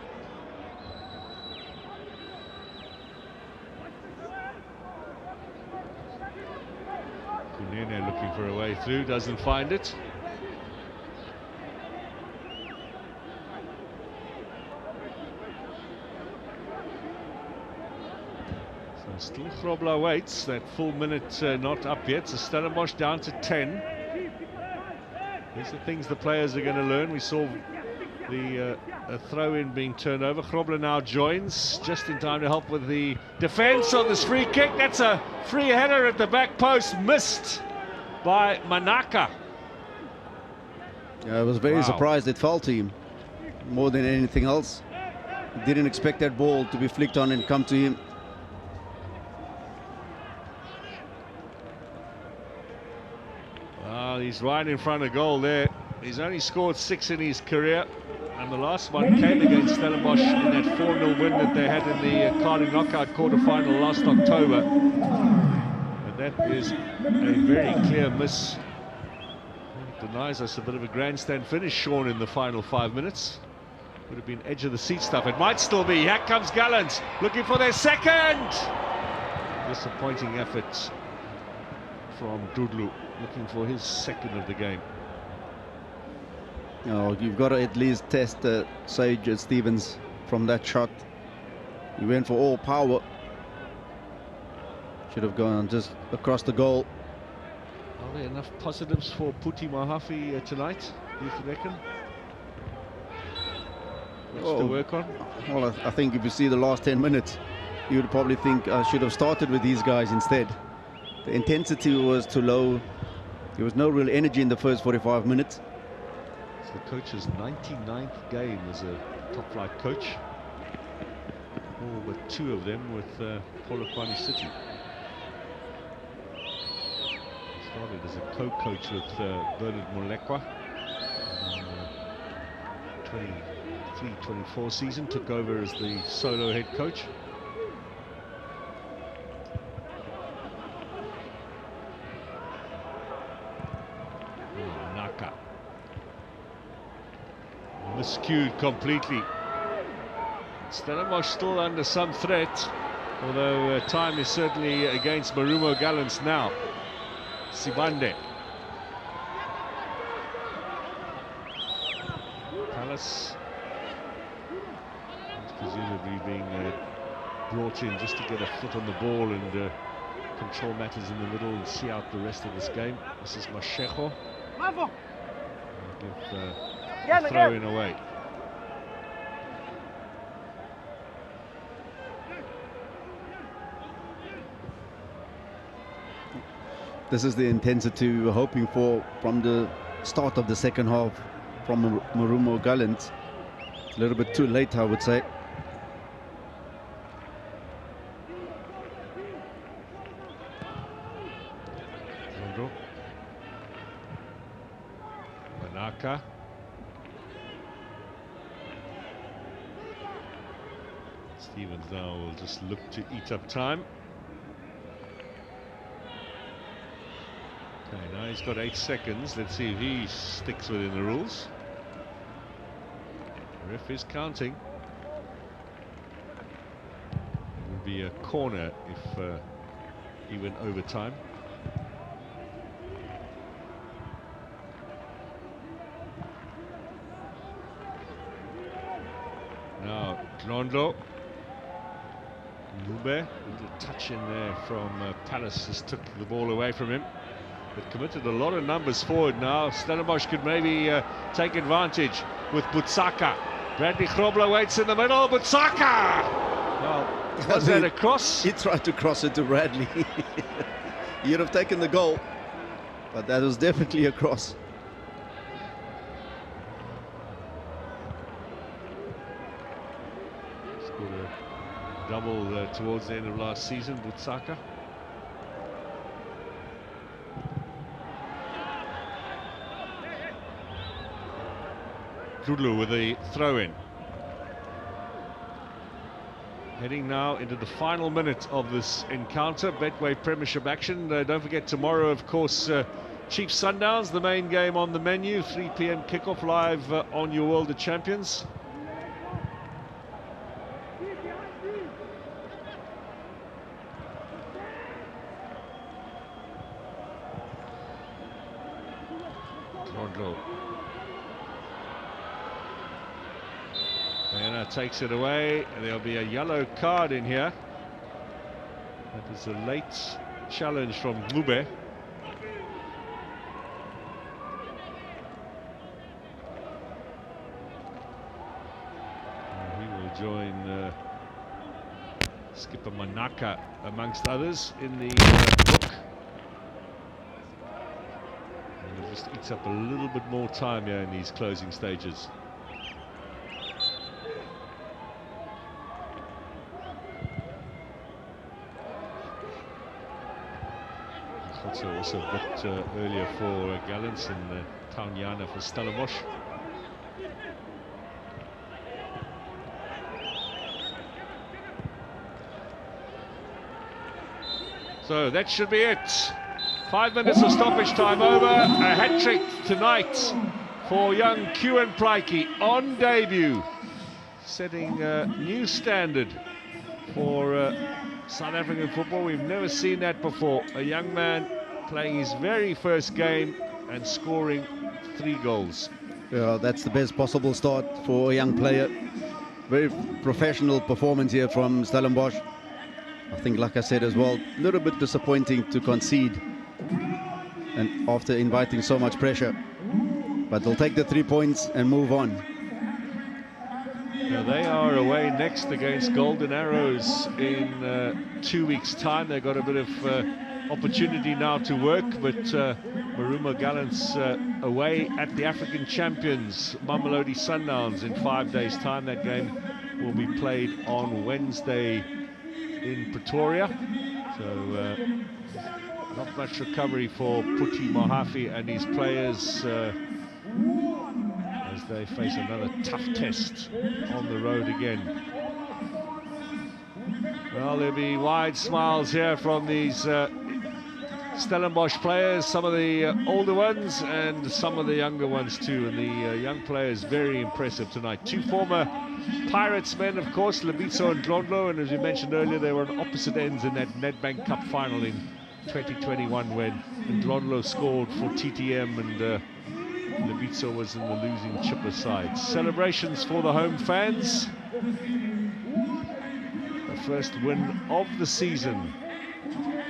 Kunene looking for a way through, doesn't find it. So still Grobler waits, that full minute not up yet, so Stellenbosch down to 10. These are things the players are going to learn. We saw the throw-in being turned over. Grobler now joins, just in time to help with the defence on this free kick. That's a free header at the back post, missed by Manaka. I was very surprised it fell to him, more than anything else. Didn't expect that ball to be flicked on and come to him. Well, he's right in front of goal there. He's only scored 6 in his career, and the last one came against Stellenbosch in that 4-0 win that they had in the Carling knockout quarter-final last October. And that is a very clear miss. It denies us a bit of a grandstand finish, Sean, in the final 5 minutes. Would have been edge of the seat stuff. It might still be. Here comes Gallants, looking for their second. Disappointing effort from Dudlu, looking for his second of the game. Oh, you've got to at least test Sage Stevens from that shot. He went for all power. Should have gone just across the goal. Are there enough positives for Puti Mahafi tonight, do you reckon? What's to work on? Well, I think if you see the last 10 minutes, you would probably think I should have started with these guys instead. The intensity was too low. There was no real energy in the first 45 minutes. It's the coach's 99th game as a top-flight coach. All but 2 of them with Polokwane City. Started as a co-coach with Bernard Molekwa. 23-24 season, took over as the solo head coach. Naka. Miscued completely. Stellenbosch still under some threat, although time is certainly against Marumo Gallants now. Sibande. Palace is presumably being brought in just to get a foot on the ball and control matters in the middle and see out the rest of this game. This is Mashego. Give the throw in away. This is the intensity we were hoping for from the start of the second half from Marumo Gallants. A little bit too late, I would say. Manaka. Stevens now will just look to eat up time. Okay, now he's got 8 seconds. Let's see if he sticks within the rules. The ref is counting. It would be a corner if he went overtime. Londo. Nube, little touch in there from Palace, just took the ball away from him. But committed a lot of numbers forward now. Stellenbosch could maybe take advantage with Butsaka. Bradley Grobler waits in the middle. Butsaka! Well, was that a cross? He tried to cross it to Bradley. He'd have taken the goal, but that was definitely a cross. Scored a double towards the end of last season, Butsaka. Kudlu with the throw-in. Heading now into the final minute of this encounter, Betway Premiership action. Don't forget tomorrow, of course, Chiefs Sundowns, the main game on the menu. 3 p.m. kickoff live on your World of Champions. Trondlo. Diana takes it away, and there'll be a yellow card in here. That is a late challenge from Glube. He will join skipper Manaka amongst others in the book. And it just eats up a little bit more time here in these closing stages. Also booked earlier for Gallants and Taunyana for Stellenbosch. So that should be it. 5 minutes of stoppage time over. A hat-trick tonight for young Kieran Pryke on debut, setting a new standard for South African football. We've never seen that before. A young man playing his very first game and scoring 3 goals. Yeah, that's the best possible start for a young player. Very professional performance here from Stellenbosch. I think, like I said as well, a little bit disappointing to concede, and after inviting so much pressure. But they'll take the 3 points and move on. Now they are away next against Golden Arrows in 2 weeks' time. They've got a bit of opportunity now to work, but Marumo Gallants away at the African champions Mamelodi Sundowns in 5 days' time. That game will be played on Wednesday in Pretoria. So not much recovery for Puti Mohafi and his players as they face another tough test on the road again. Well, there'll be wide smiles here from these Stellenbosch players, some of the older ones and some of the younger ones too, and the young players very impressive tonight. 2 former Pirates men, of course, Lebitso and Glondlo, and as we mentioned earlier, they were on opposite ends in that Nedbank Cup final in 2021 when Glondlo scored for TTM and Lebitso was in the losing Chipper side. Celebrations for the home fans. The first win of the season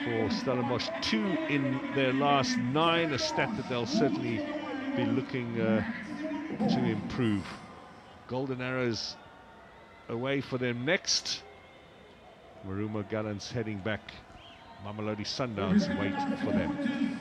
for Stellenbosch, 2 in their last 9, a stat that they'll certainly be looking to improve. Golden Arrows away for them next. Marumo Gallants heading back. Mamelodi Sundowns wait for them.